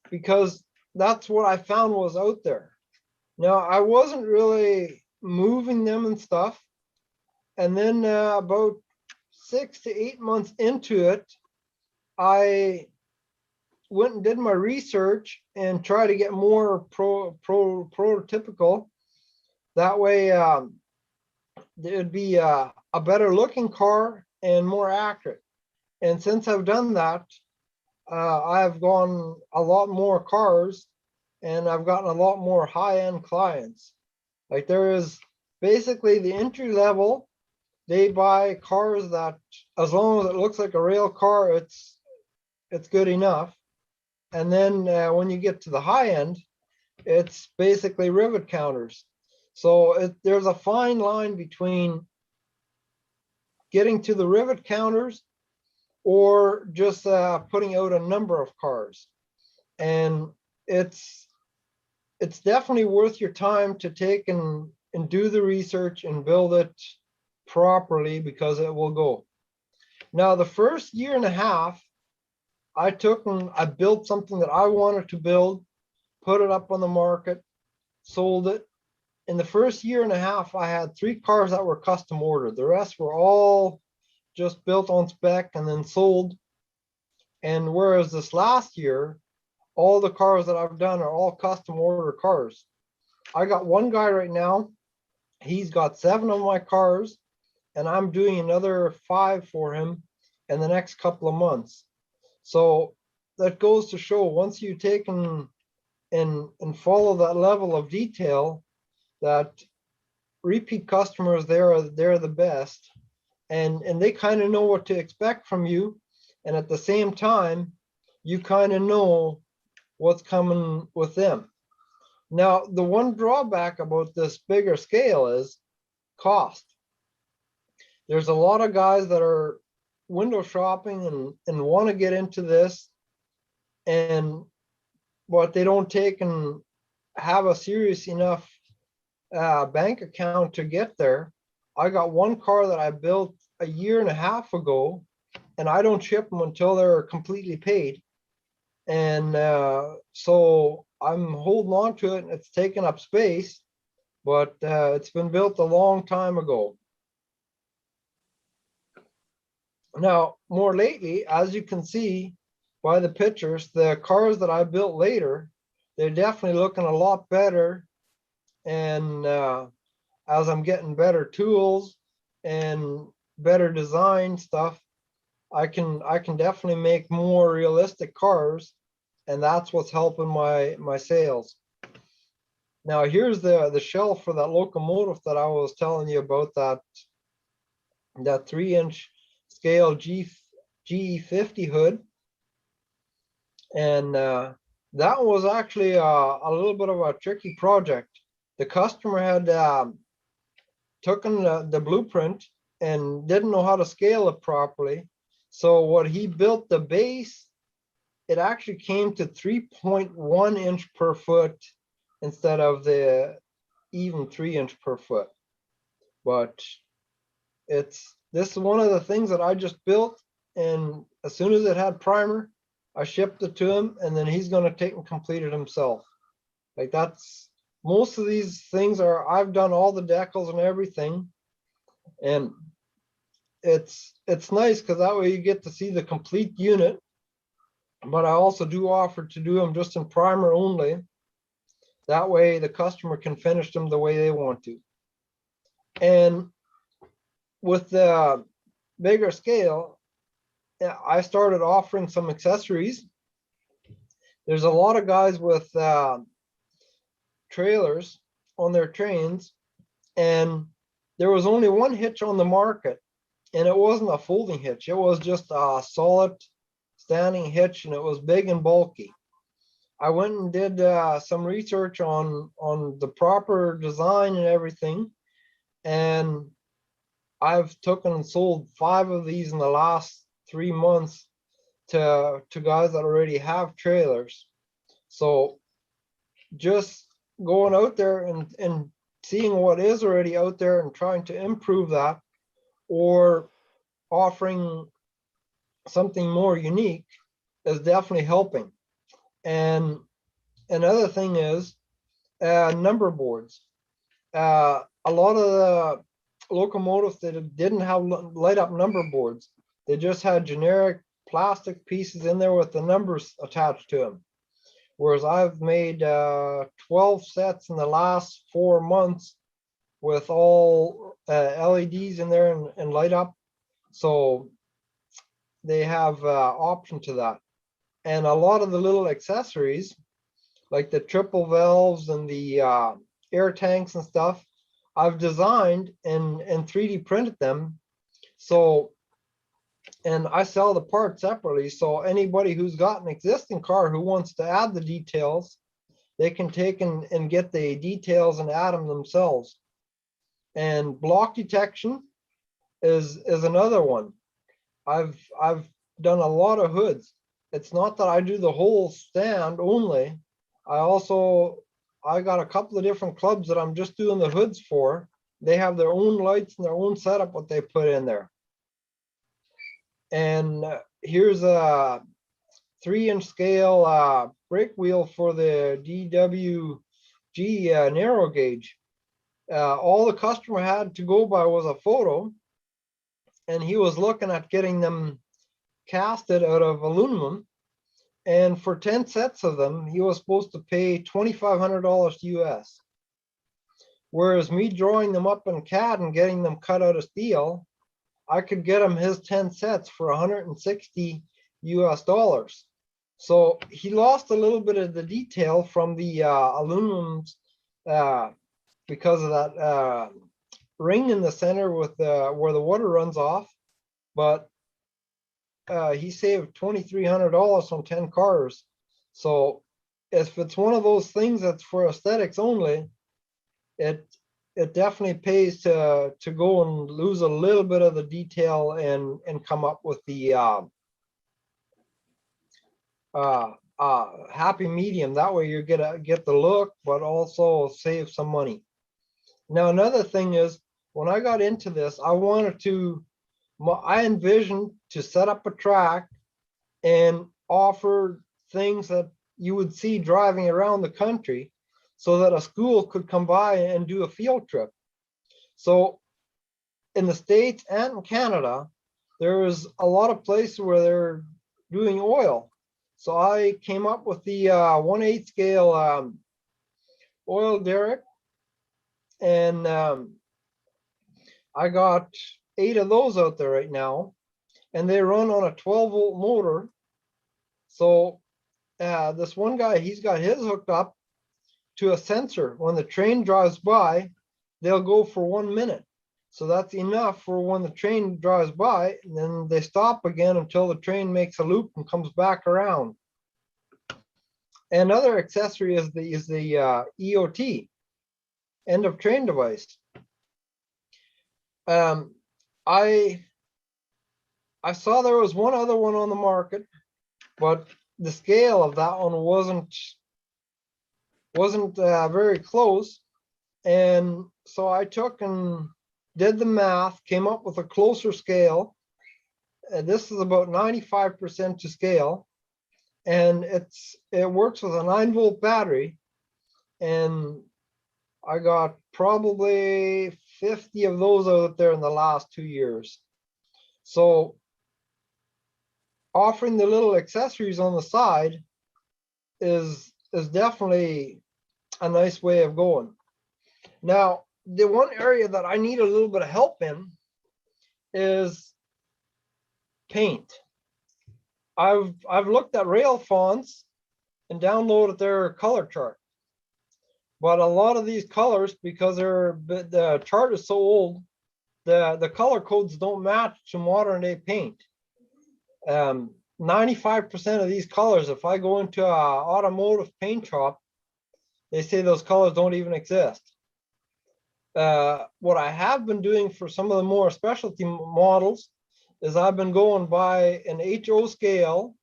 because that's what I found was out there. Now, I wasn't really moving them and stuff. And then about 6 to 8 months into it, I went and did my research and tried to get more prototypical. That way, it'd be a better looking car and more accurate. And since I've done that, I've gone a lot more cars, and I've gotten a lot more high-end clients. Like, there is basically the entry level, they buy cars that, as long as it looks like a rail car, it's good enough. And then when you get to the high end, it's basically rivet counters. So there's a fine line between getting to the rivet counters or just putting out a number of cars. And it's definitely worth your time to take and do the research and build it properly, because it will go. Now, the first year and a half, I took and I built something that I wanted to build, put it up on the market, sold it. In the first year and a half, I had 3 cars that were custom ordered. The rest were all just built on spec and then sold. And whereas this last year, all the cars that I've done are all custom order cars. I got one guy right now, he's got 7 of my cars, and I'm doing another 5 for him in the next couple of months. So that goes to show, once you take and follow that level of detail, that repeat customers, they're the best, and they kind of know what to expect from you, and at the same time, you kind of know what's coming with them. Now, the one drawback about this bigger scale is cost. There's a lot of guys that are window shopping and want to get into this, but they don't take and have a serious enough bank account to get there. I got one car that I built a year and a half ago, and I don't ship them until they're completely paid. And so I'm holding on to it, and it's taking up space, but it's been built a long time ago. Now, more lately, as you can see by the pictures, the cars that I built later, they're definitely looking a lot better. And as I'm getting better tools and better design stuff, I can definitely make more realistic cars, and that's what's helping my sales. Now, here's the shelf for that locomotive that I was telling you about, that 3-inch scale GE50 hood. And that was actually a little bit of a tricky project. The customer had taken the blueprint and didn't know how to scale it properly. So what he built, the base, it actually came to 3.1 inch per foot instead of the even 3 inch per foot. But this is one of the things that I just built, and as soon as it had primer, I shipped it to him, and then he's gonna take and complete it himself. Like that's, most of these things are, I've done all the decals and everything. And it's nice because that way you get to see the complete unit. But I also do offer to do them just in primer only. That way the customer can finish them the way they want to. And with the bigger scale, I started offering some accessories. There's a lot of guys with trailers on their trains, and there was only one hitch on the market, and it wasn't a folding hitch. It was just a solid standing hitch, and it was big and bulky. I went and did some research on the proper design and everything, and I've taken and sold 5 of these in the last 3 months to guys that already have trailers. So just going out there and seeing what is already out there and trying to improve that, or offering something more unique, is definitely helping. And another thing is number boards. A lot of the locomotives that didn't have light up number boards, they just had generic plastic pieces in there with the numbers attached to them. Whereas I've made 12 sets in the last 4 months with all LEDs in there and light up. So they have option to that. And a lot of the little accessories, like the triple valves and the air tanks and stuff, I've designed and 3D printed them. So, and I sell the parts separately. So anybody who's got an existing car who wants to add the details, they can take and get the details and add them themselves. And block detection is another one. I've done a lot of hoods. It's not that I do the whole stand only. I got a couple of different clubs that I'm just doing the hoods for. They have their own lights and their own setup, what they put in there. And here's a 3-inch scale brake wheel for the DWG narrow gauge. All the customer had to go by was a photo, and he was looking at getting them casted out of aluminum. And for 10 sets of them, he was supposed to pay $2,500 US. Whereas me drawing them up in CAD and getting them cut out of steel, I could get him his 10 sets for $160 US. So he lost a little bit of the detail from the aluminum because of that ring in the center with where the water runs off. But he saved $2,300 on 10 cars. So if it's one of those things that's for aesthetics only, it definitely pays to go and lose a little bit of the detail and come up with the happy medium. That way you get the look, but also save some money. Now another thing is, when I got into this, I envisioned to set up a track and offer things that you would see driving around the country, so that a school could come by and do a field trip. So in the States and in Canada, there's a lot of places where they're doing oil. So I came up with the 1/8 scale oil derrick, and I got 8 of those out there right now, and they run on a 12-volt motor. So this one guy, he's got his hooked up to a sensor. When the train drives by, they'll go for 1 minute. So that's enough for when the train drives by, and then they stop again until the train makes a loop and comes back around. Another accessory is the EOT, end of train device. I saw there was one other one on the market, but the scale of that one wasn't very close. And so I took and did the math, came up with a closer scale. This is about 95% to scale. and it works with a 9-volt battery, and I got probably 50 of those out there in the last 2 years. So offering the little accessories on the side is definitely a nice way of going. Now, the one area that I need a little bit of help in is paint. I've looked at rail fonts and downloaded their color chart, but a lot of these colors, because the chart is so old, the color codes don't match to modern day paint. 95% of these colors, if I go into a automotive paint shop, they say those colors don't even exist. What I have been doing for some of the more specialty models is I've been going by an HO scale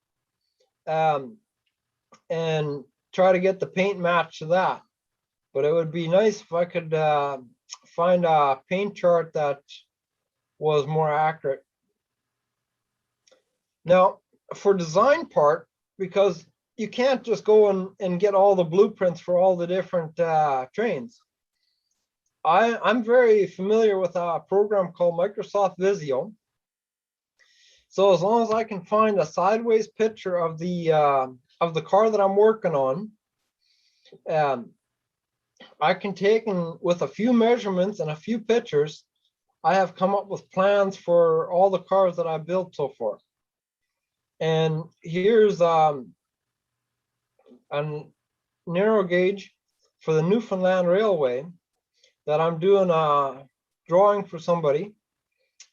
and try to get the paint match to that. But it would be nice if I could find a paint chart that was more accurate. Now, for design part, because you can't just go and get all the blueprints for all the different trains. I'm very familiar with a program called Microsoft Visio. So as long as I can find a sideways picture of the car that I'm working on, I can take, and with a few measurements and a few pictures, I have come up with plans for all the cars that I've built so far. And here's a narrow gauge for the Newfoundland Railway that I'm doing a drawing for somebody.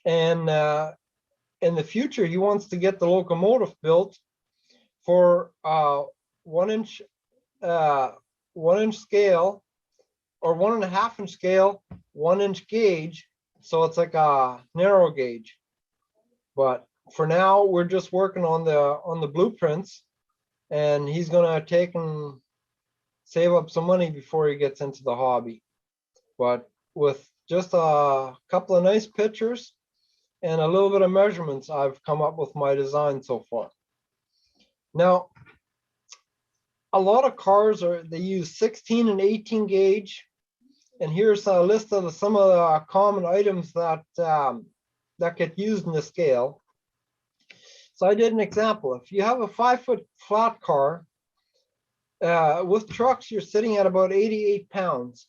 And in the future, he wants to get the locomotive built for 1-inch scale, or 1.5-inch scale, 1-inch gauge. So it's like a narrow gauge. But for now, we're just working on the blueprints, and he's gonna take and save up some money before he gets into the hobby. But with just a couple of nice pictures and a little bit of measurements, I've come up with my design so far. Now, a lot of cars they use 16 and 18 gauge, and here's a list of some of the common items that that get used in the scale. So I did an example. If you have a 5-foot flat car, with trucks, you're sitting at about 88 pounds.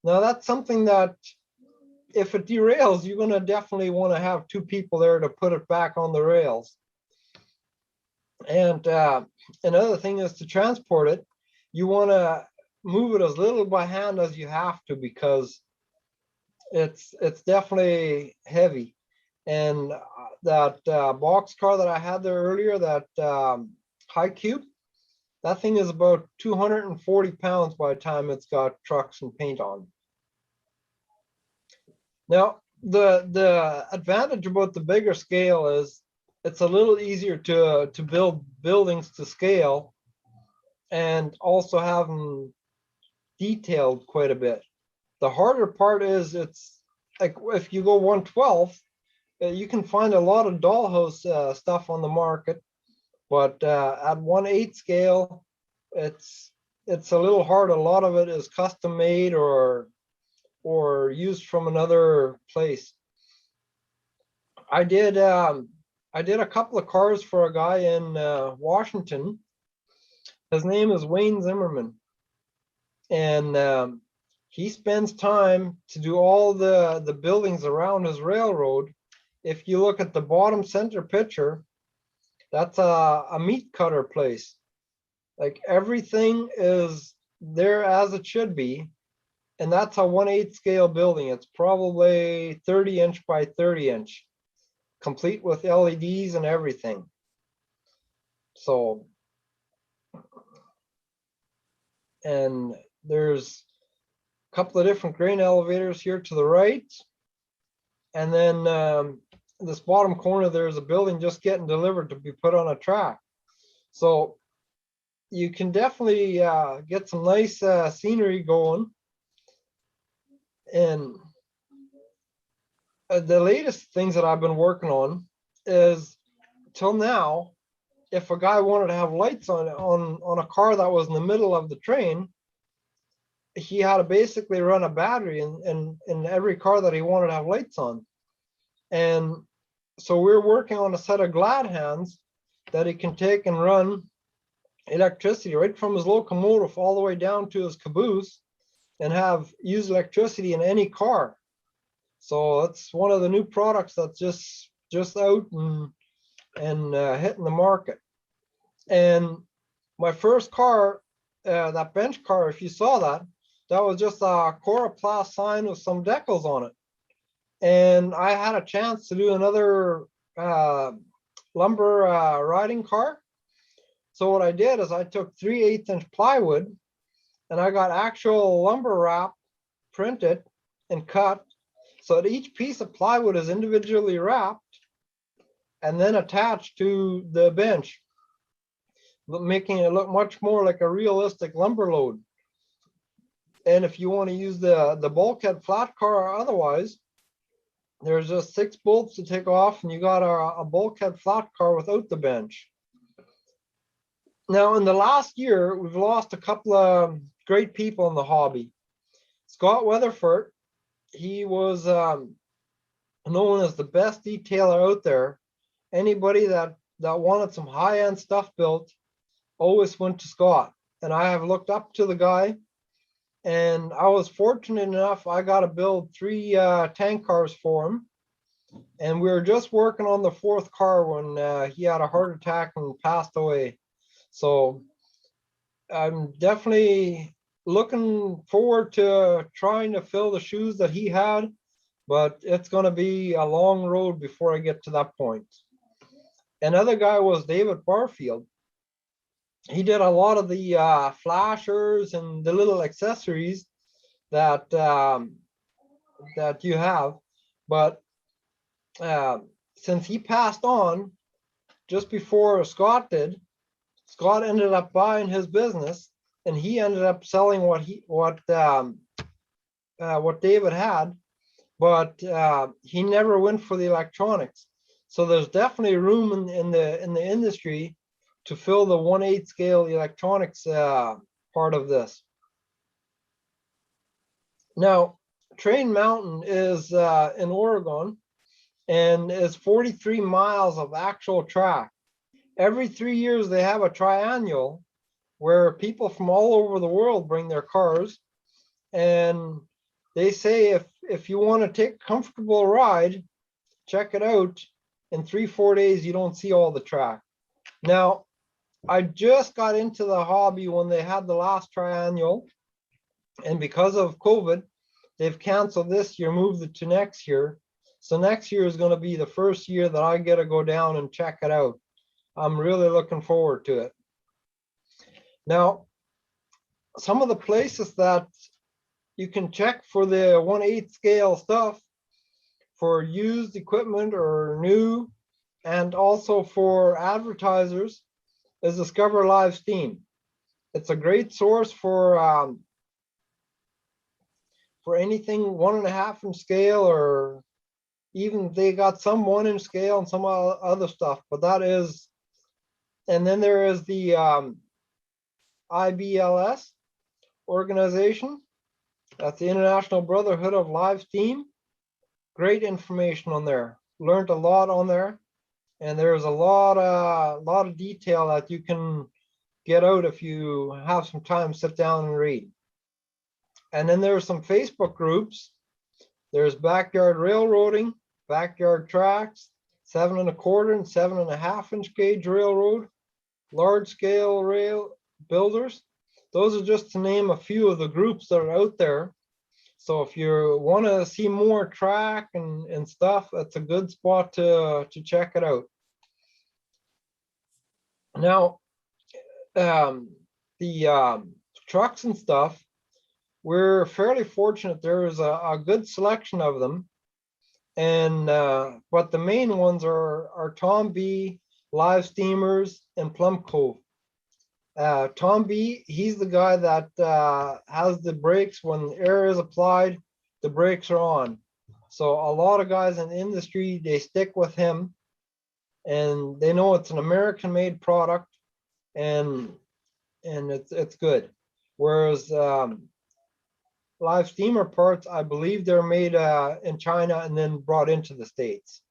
Now that's something that if it derails, you're gonna definitely wanna have 2 people there to put it back on the rails. And another thing is to transport it, you wanna move it as little by hand as you have to, because it's definitely heavy. And that box car that I had there earlier, that High Cube, that thing is about 240 pounds by the time it's got trucks and paint on. Now, the advantage about the bigger scale is it's a little easier to build buildings to scale, and also have them detailed quite a bit. The harder part is, it's like if you go 1/12, you can find a lot of dollhouse stuff on the market, but at 1/8 scale, it's a little hard. A lot of it is custom made or used from another place. I did a couple of cars for a guy in Washington. His name is Wayne Zimmerman, and he spends time to do all the buildings around his railroad. If you look at the bottom center picture, that's a meat cutter place. Like, everything is there as it should be, and that's a 1/8 scale building. It's probably 30-inch by 30-inch, complete with LEDs and everything. So, and there's a couple of different grain elevators here to the right, and then this bottom corner, there's a building just getting delivered to be put on a track. So you can definitely get some nice scenery going. And the latest things that I've been working on is, till now, if a guy wanted to have lights on a car that was in the middle of the train, he had to basically run a battery in every car that he wanted to have lights on. And so we're working on a set of glad hands that he can take and run electricity right from his locomotive all the way down to his caboose and have use electricity in any car. So it's one of the new products that's just out and hitting the market. And my first car, that bench car, if you saw that, that was just a Coroplast sign with some decals on it. And I had a chance to do another lumber riding car. So what I did is I took 3/8 inch plywood and I got actual lumber wrap printed and cut. So that each piece of plywood is individually wrapped and then attached to the bench, making it look much more like a realistic lumber load. And if you want to use the bulkhead flat car or otherwise, there's just 6 bolts to take off and you got a bulkhead flat car without the bench. Now, in the last year, we've lost a couple of great people in the hobby. Scott Weatherford, he was known as the best detailer out there. Anybody that wanted some high-end stuff built always went to Scott. And I have looked up to the guy. And I was fortunate enough, I got to build 3 tank cars for him. And we were just working on the 4th car when he had a heart attack and passed away. So I'm definitely looking forward to trying to fill the shoes that he had, but it's going to be a long road before I get to that point. Another guy was David Barfield. He did a lot of the flashers and the little accessories that that you have, but since he passed on just before Scott did, Scott ended up buying his business, and he ended up selling what David had, but he never went for the electronics. So there's definitely room in the industry to fill the 1/8 scale electronics part of this. Now, Train Mountain is in Oregon and is 43 miles of actual track. Every 3 years they have a triannual where people from all over the world bring their cars, and they say if you want to take a comfortable ride, check it out. In 3-4 days you don't see all the track. Now, I just got into the hobby when they had the last triannual, and because of COVID, they've canceled this year, moved it to next year. So next year is going to be the first year that I get to go down and check it out. I'm really looking forward to it. Now, some of the places that you can check for the 1/8 scale stuff for used equipment or new, and also for advertisers, is Discover Live Steam. It's a great source for anything 1.5 inch scale, or even they got some 1 inch scale and some other stuff, but that is. And then there is the IBLS organization. That's the International Brotherhood of Live Steam. Great information on there. Learned a lot on there, and there's a lot of detail that you can get out if you have some time, sit down and read. And then there's some Facebook groups. There's Backyard Railroading, Backyard Tracks, 7 1/4 and 7.5 inch gauge railroad, large scale rail builders. Those are just to name a few of the groups that are out there. So if you want to see more track and stuff, that's a good spot to check it out. Now, the trucks and stuff, we're fairly fortunate. There is a good selection of them, and but the main ones are Tom B, Live Steamers, and Plum Cove. Tom B, he's the guy that has the brakes. When air is applied, the brakes are on. So a lot of guys in the industry, they stick with him. and they know it's an American-made product, and it's good. Whereas live steamer parts, I believe they're made in China and then brought into the States.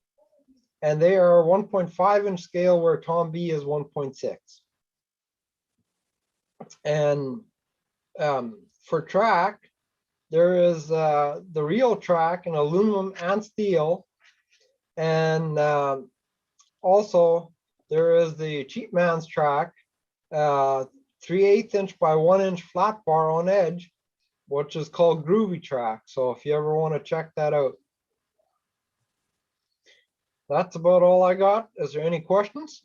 And they are 1.5-inch scale where Tom B is 1.6. And for track, there is the real track in aluminum and steel. And also there is the cheap man's track, 3/8 inch by 1 inch flat bar on edge, which is called Groovy Track. So if you ever want to check that out. That's about all I got. Is there any questions?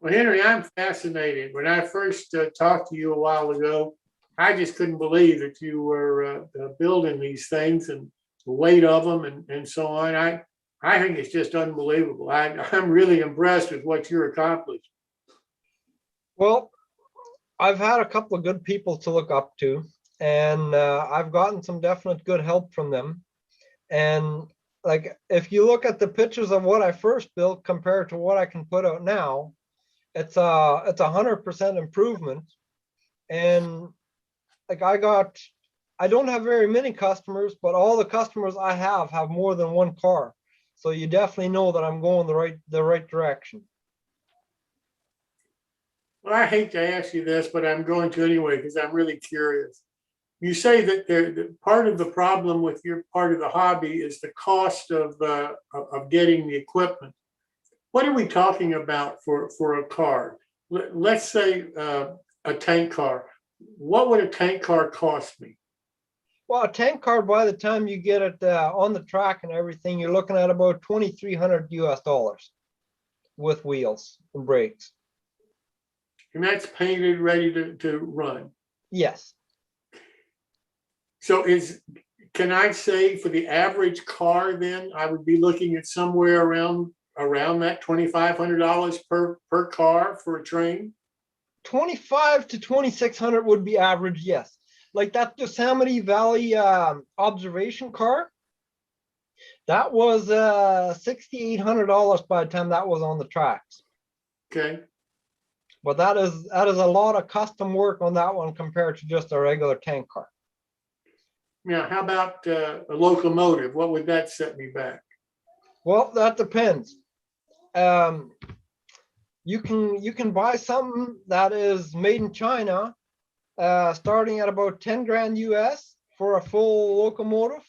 Well, Henry, I'm fascinated. When I first talked to you a while ago, I just couldn't believe that you were building these things and the weight of them and so on. I think it's just unbelievable. I'm really impressed with what you're accomplishing. Well, I've had a couple of good people to look up to, and I've gotten some definite good help from them. And like, if you look at the pictures of what I first built compared to what I can put out now, it's 100% improvement. And like, I don't have very many customers, but all the customers I have more than one car. So you definitely know that I'm going the right direction. Well, I hate to ask you this, but I'm going to anyway because I'm really curious. You say that part of the problem with your part of the hobby is the cost of getting the equipment. What are we talking about for a car? Let's say a tank car. What would a tank car cost me? Well, a tank car, by the time you get it on the track and everything, you're looking at about $2,300 US with wheels and brakes. And that's painted, ready to run. Yes. So can I say for the average car, then I would be looking at somewhere around that $2,500 per car for a train? 25 to 2,600 would be average, yes. Like that Yosemite Valley observation car, that was $6,800 by the time that was on the tracks. Okay. But that is a lot of custom work on that one compared to just a regular tank car. Now, how about a locomotive? What would that set me back? Well, that depends. You can buy something that is made in China, starting at about 10 grand US for a full locomotive.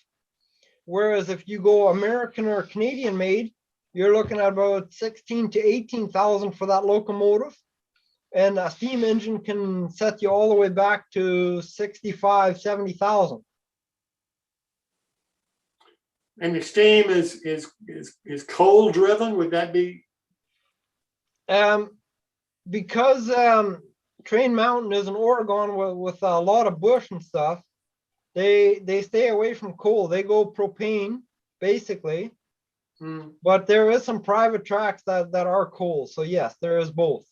Whereas if you go American or Canadian made, you're looking at about 16 to 18,000 for that locomotive. And a steam engine can set you all the way back to 65, 70,000. And the steam is coal driven? Would that be? Because Train Mountain is in Oregon with a lot of bush and stuff, they stay away from coal. They go propane, basically. But there is some private tracks that are coal. So yes, there is both.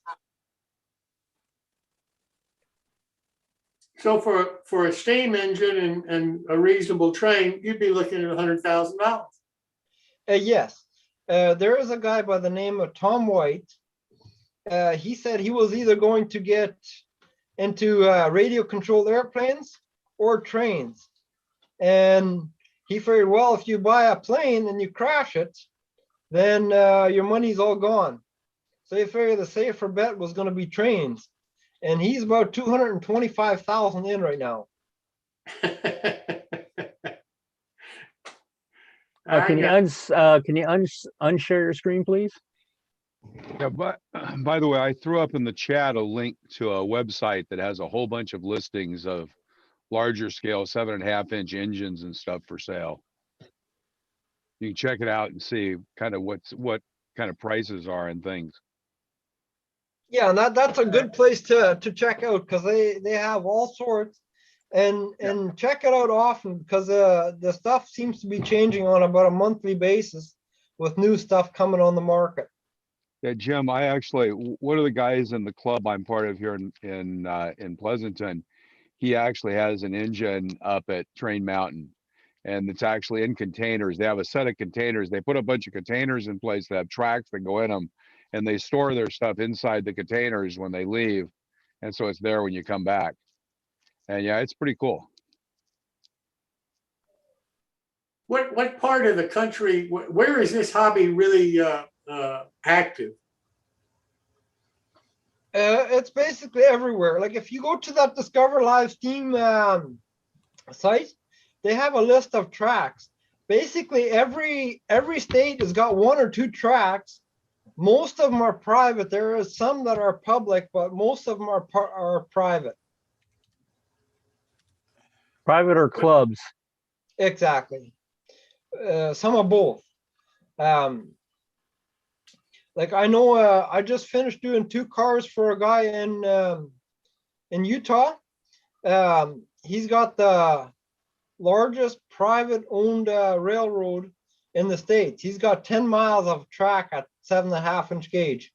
So for a steam engine and a reasonable train, you'd be looking at $100,000. Yes. There is a guy by the name of Tom White. He said he was either going to get into radio controlled airplanes or trains. And he figured, well, if you buy a plane and you crash it, then your money's all gone. So he figured the safer bet was going to be trains. And he's about 225,000 in right now. Can you unshare your screen, please? Yeah, but by the way, I threw up in the chat a link to a website that has a whole bunch of listings of larger scale 7.5-inch engines and stuff for sale. You can check it out and see kind of what kind of prices are and things. Yeah, and that's a good place to check out because they have all sorts, and check it out often because the stuff seems to be changing on about a monthly basis with new stuff coming on the market. Yeah, Jim, one of the guys in the club I'm part of here in Pleasanton, he actually has an engine up at Train Mountain. And it's actually in containers. They have a set of containers. They put a bunch of containers in place that have tracks that go in them, and they store their stuff inside the containers when they leave. And so it's there when you come back. And yeah, it's pretty cool. What part of the country, where is this hobby really active? It's basically everywhere. Like if you go to that Discover Live Steam site, they have a list of tracks. Basically, every state has got one or two tracks. Most of them are private. There is some that are public, but most of them are private. Private or clubs? Exactly. Some of both. Like I know, I just finished doing 2 cars for a guy in Utah. He's got the largest private owned railroad in the States. He's got 10 miles of track at 7.5-inch gauge.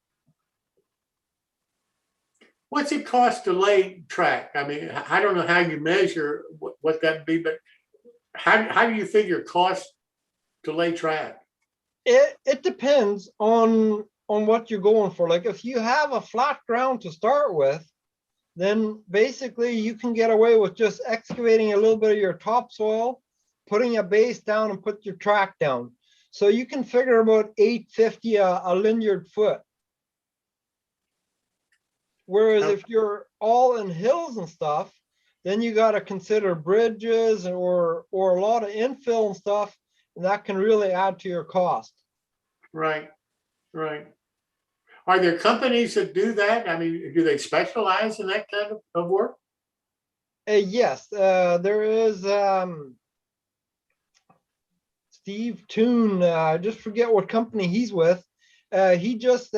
What's it cost to lay track? I mean, I don't know how you measure what that'd be, but how do you figure cost to lay track? It depends on what you're going for. Like if you have a flat ground to start with, then basically you can get away with just excavating a little bit of your topsoil, putting a base down and put your track down. So you can figure about $8.50 a linear foot. Whereas if you're all in hills and stuff, then you got to consider bridges or a lot of infill and stuff, and that can really add to your cost. Right, right. Are there companies that do that? I mean, do they specialize in that kind of work? Yes, there is Steve Toon. I just forget what company he's with. He just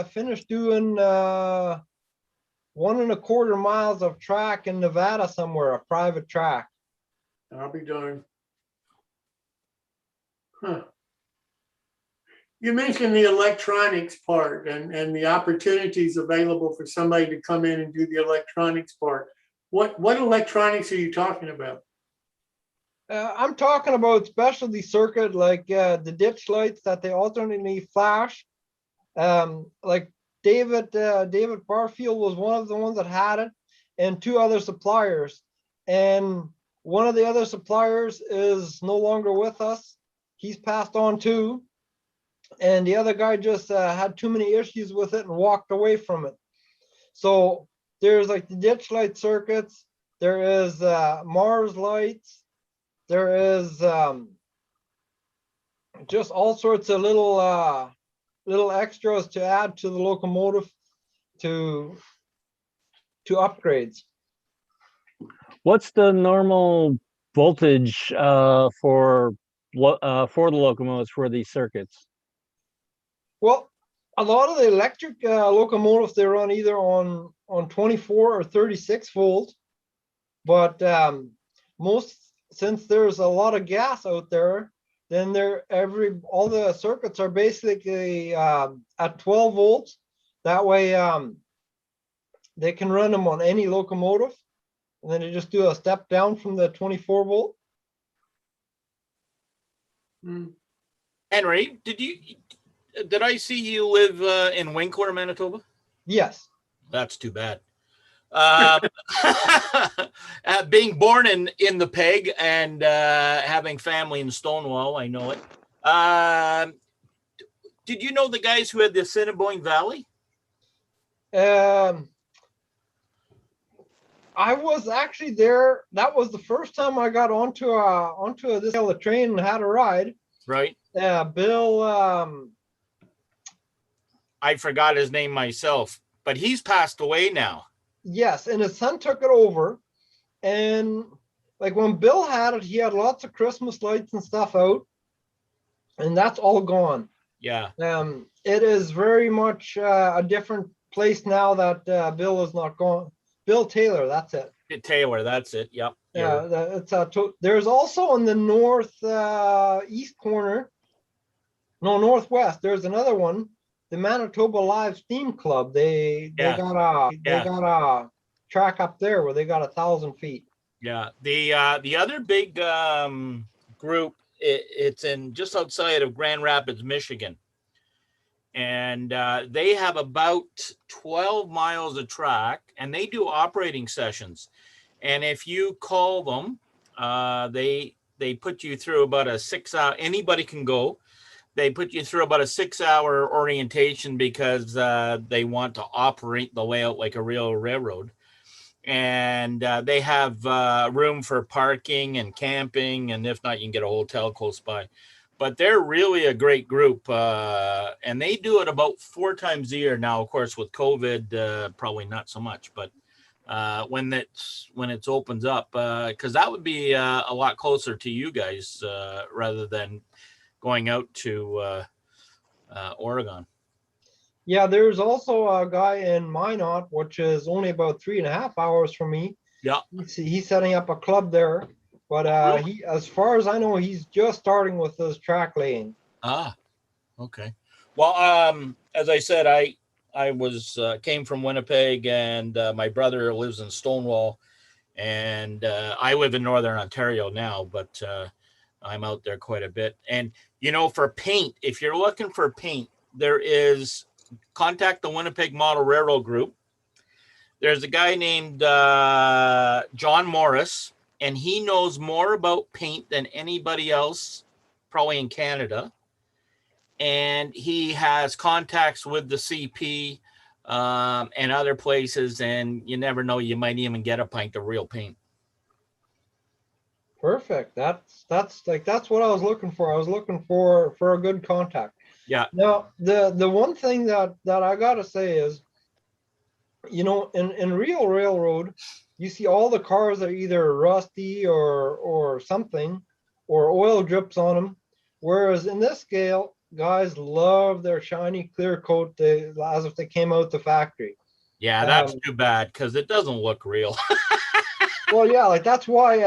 finished doing 1.25 miles of track in Nevada somewhere, a private track. I'll be darned. Huh. You mentioned the electronics part and the opportunities available for somebody to come in and do the electronics part. What electronics are you talking about? I'm talking about specialty circuit, like the ditch lights that they alternately flash. Like David Barfield was one of the ones that had it, and 2 other suppliers. And one of the other suppliers is no longer with us. He's passed on too. And the other guy just had too many issues with it and walked away from it. So there's like the ditch light circuits. There is Mars lights. There is just all sorts of little extras to add to the locomotive to upgrades. What's the normal voltage for the locomotives for these circuits? Well, a lot of the electric locomotives, they run either on 24 or 36 volt, but since there's a lot of gas out there, then all the circuits are basically at 12 volts. That way they can run them on any locomotive, and then they just do a step down from the 24 volt. Henry, did I see you live in Winkler, Manitoba? Yes. That's too bad. Being born in the Peg and having family in Stonewall, I know it. Did you know the guys who had the Assiniboine Valley? I was actually there. That was the first time I got onto this train and had a ride. Right. Bill. I forgot his name myself, but he's passed away now. Yes, and his son took it over. And like when Bill had it, he had lots of Christmas lights and stuff out, and that's all gone. Yeah. It is very much a different place now that Bill is not gone. Bill Taylor, that's it. Taylor, that's it. Yep. Yeah, there's also in the northeast corner, no, northwest. There's another one, the Manitoba Live Steam Club. They got a track up there where they got 1,000 feet. Yeah. The other big group. It's in just outside of Grand Rapids, Michigan. And they have about 12 miles of track, and they do operating sessions. And if you call them, they put you through about a 6 hour, anybody can go. They put you through about a 6 hour orientation because they want to operate the layout like a real railroad. And they have room for parking and camping. And if not, you can get a hotel close by. But they're really a great group. And they do it about 4 times a year. Now, of course, with COVID, probably not so much. But when it opens up, because that would be a lot closer to you guys rather than going out to Oregon. Yeah, there's also a guy in Minot, which is only about 3.5 hours from me. Yeah. He's setting up a club there, but he, as far as I know, he's just starting with this track laying. Ah, okay. Well, as I said, I was came from Winnipeg, and my brother lives in Stonewall, and I live in Northern Ontario now, but I'm out there quite a bit. And you know, for paint, if you're looking for paint, there is contact the Winnipeg Model Railroad Group. There's a guy named John Morris, and he knows more about paint than anybody else, probably in Canada. And he has contacts with the CP and other places, and you never know, you might even get a pint of real paint. Perfect. That's what I was looking for. I was looking for a good contact. Yeah. Now, the one thing that I gotta say is, you know, in real railroad, you see all the cars are either rusty or something, or oil drips on them. Whereas in this scale, guys love their shiny clear coat, as if they came out the factory. Yeah, that's too bad because it doesn't look real. Well, yeah, like that's why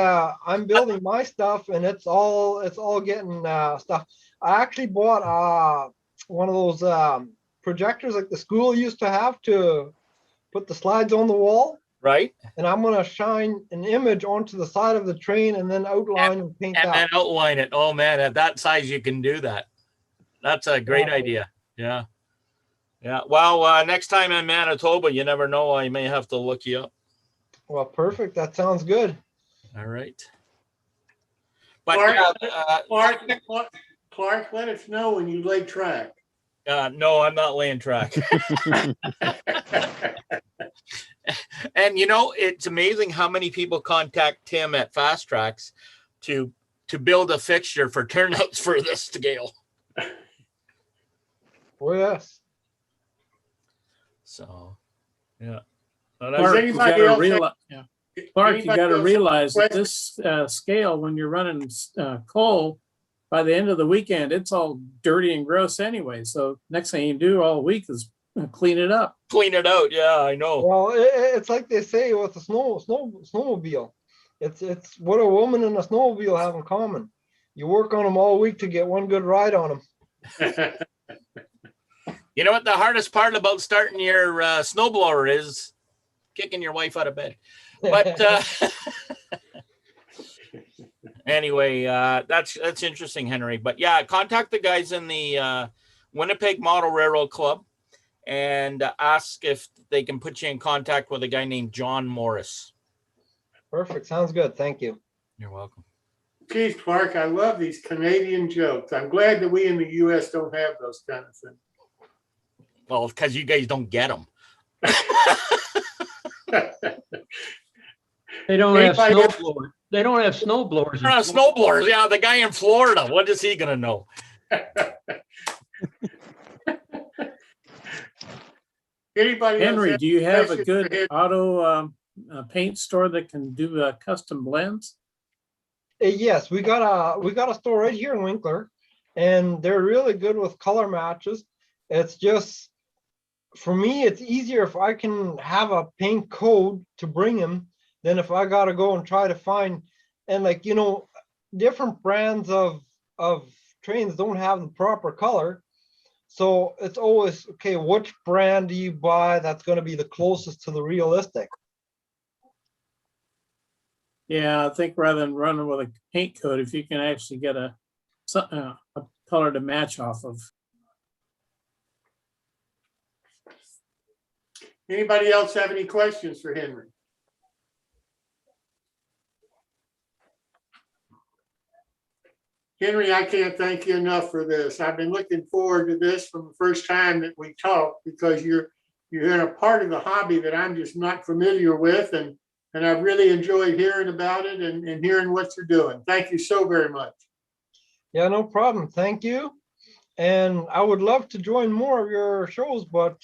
I'm building my stuff, and it's all getting stuff. I actually bought one of those projectors like the school used to have to put the slides on the wall. Right. And I'm gonna shine an image onto the side of the train and then outline and paint that. And then outline it. Oh man, at that size you can do that. That's a great idea. Yeah. Yeah. Well, next time in Manitoba, you never know. I may have to look you up. Well, perfect. That sounds good. All right. But Clark, let us know when you lay track. no, I'm not laying track. And you know, it's amazing how many people contact Tim at Fast Tracks to build a fixture for turnouts for this scale. Oh yes. So, yeah. Clark, you got to realize that this scale, when you're running coal, by the end of the weekend, it's all dirty and gross anyway. So next thing you do all week is clean it up. Clean it out. Yeah, I know. Well, it's like they say with the snowmobile. It's what a woman and a snowmobile have in common. You work on them all week to get one good ride on them. You know what the hardest part about starting your snowblower is? Kicking your wife out of bed. But anyway, that's interesting, Henry. But yeah, contact the guys in the Winnipeg Model Railroad Club and ask if they can put you in contact with a guy named John Morris. Perfect. Sounds good. Thank you. You're welcome. Geez, Clark, I love these Canadian jokes. I'm glad that we in the U.S. don't have those kind of things. Well, because you guys don't get them. They don't have snowblowers. They don't have snowblowers. Snowblowers. Yeah, the guy in Florida. What is he gonna know? Anybody Henry, else do you have a questions good for him? auto paint store that can do custom blends? Yes, we got a store right here in Winkler, and they're really good with color matches. It's just, for me, it's easier if I can have a paint code to bring him than if I gotta go and try to find, and like, you know, different brands of trains don't have the proper color. So it's always, okay, which brand do you buy that's gonna be the closest to the realistic? Yeah, I think rather than running with a paint coat, if you can actually get a color to match off of. Anybody else have any questions for Henry? Henry, I can't thank you enough for this. I've been looking forward to this from the first time that we talked, because you're in a part of the hobby that I'm just not familiar with, and I've really enjoyed hearing about it and hearing what you're doing. Thank you so very much. Yeah, no problem. Thank you. And I would love to join more of your shows, but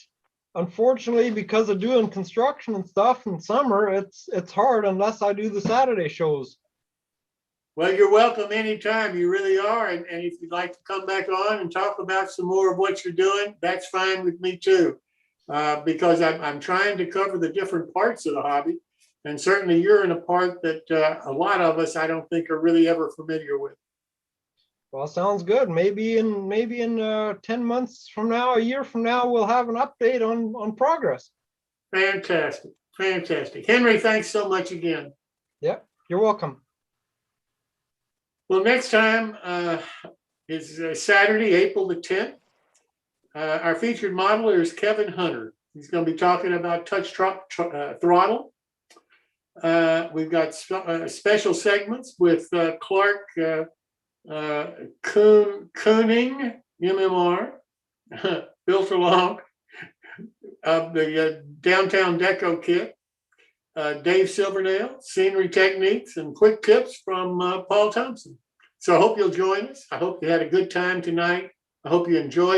unfortunately, because of doing construction and stuff in summer, it's hard unless I do the Saturday shows. Well, you're welcome anytime. You really are. And if you'd like to come back on and talk about some more of what you're doing, that's fine with me too. Because I'm trying to cover the different parts of the hobby. And certainly you're in a part that a lot of us, I don't think, are really ever familiar with. Well, sounds good. Maybe in 10 months from now, a year from now, we'll have an update on progress. Fantastic. Fantastic. Henry, thanks so much again. Yeah, you're welcome. Well, next time is Saturday, April the 10th. Our featured modeler is Kevin Hunter. He's going to be talking about touch throttle. We've got special segments with Clark Kooning, MMR, built along of the Downtown Deco Kit. Dave Silvernail, scenery techniques, and quick tips from Paul Thompson. So I hope you'll join us. I hope you had a good time tonight. I hope you enjoyed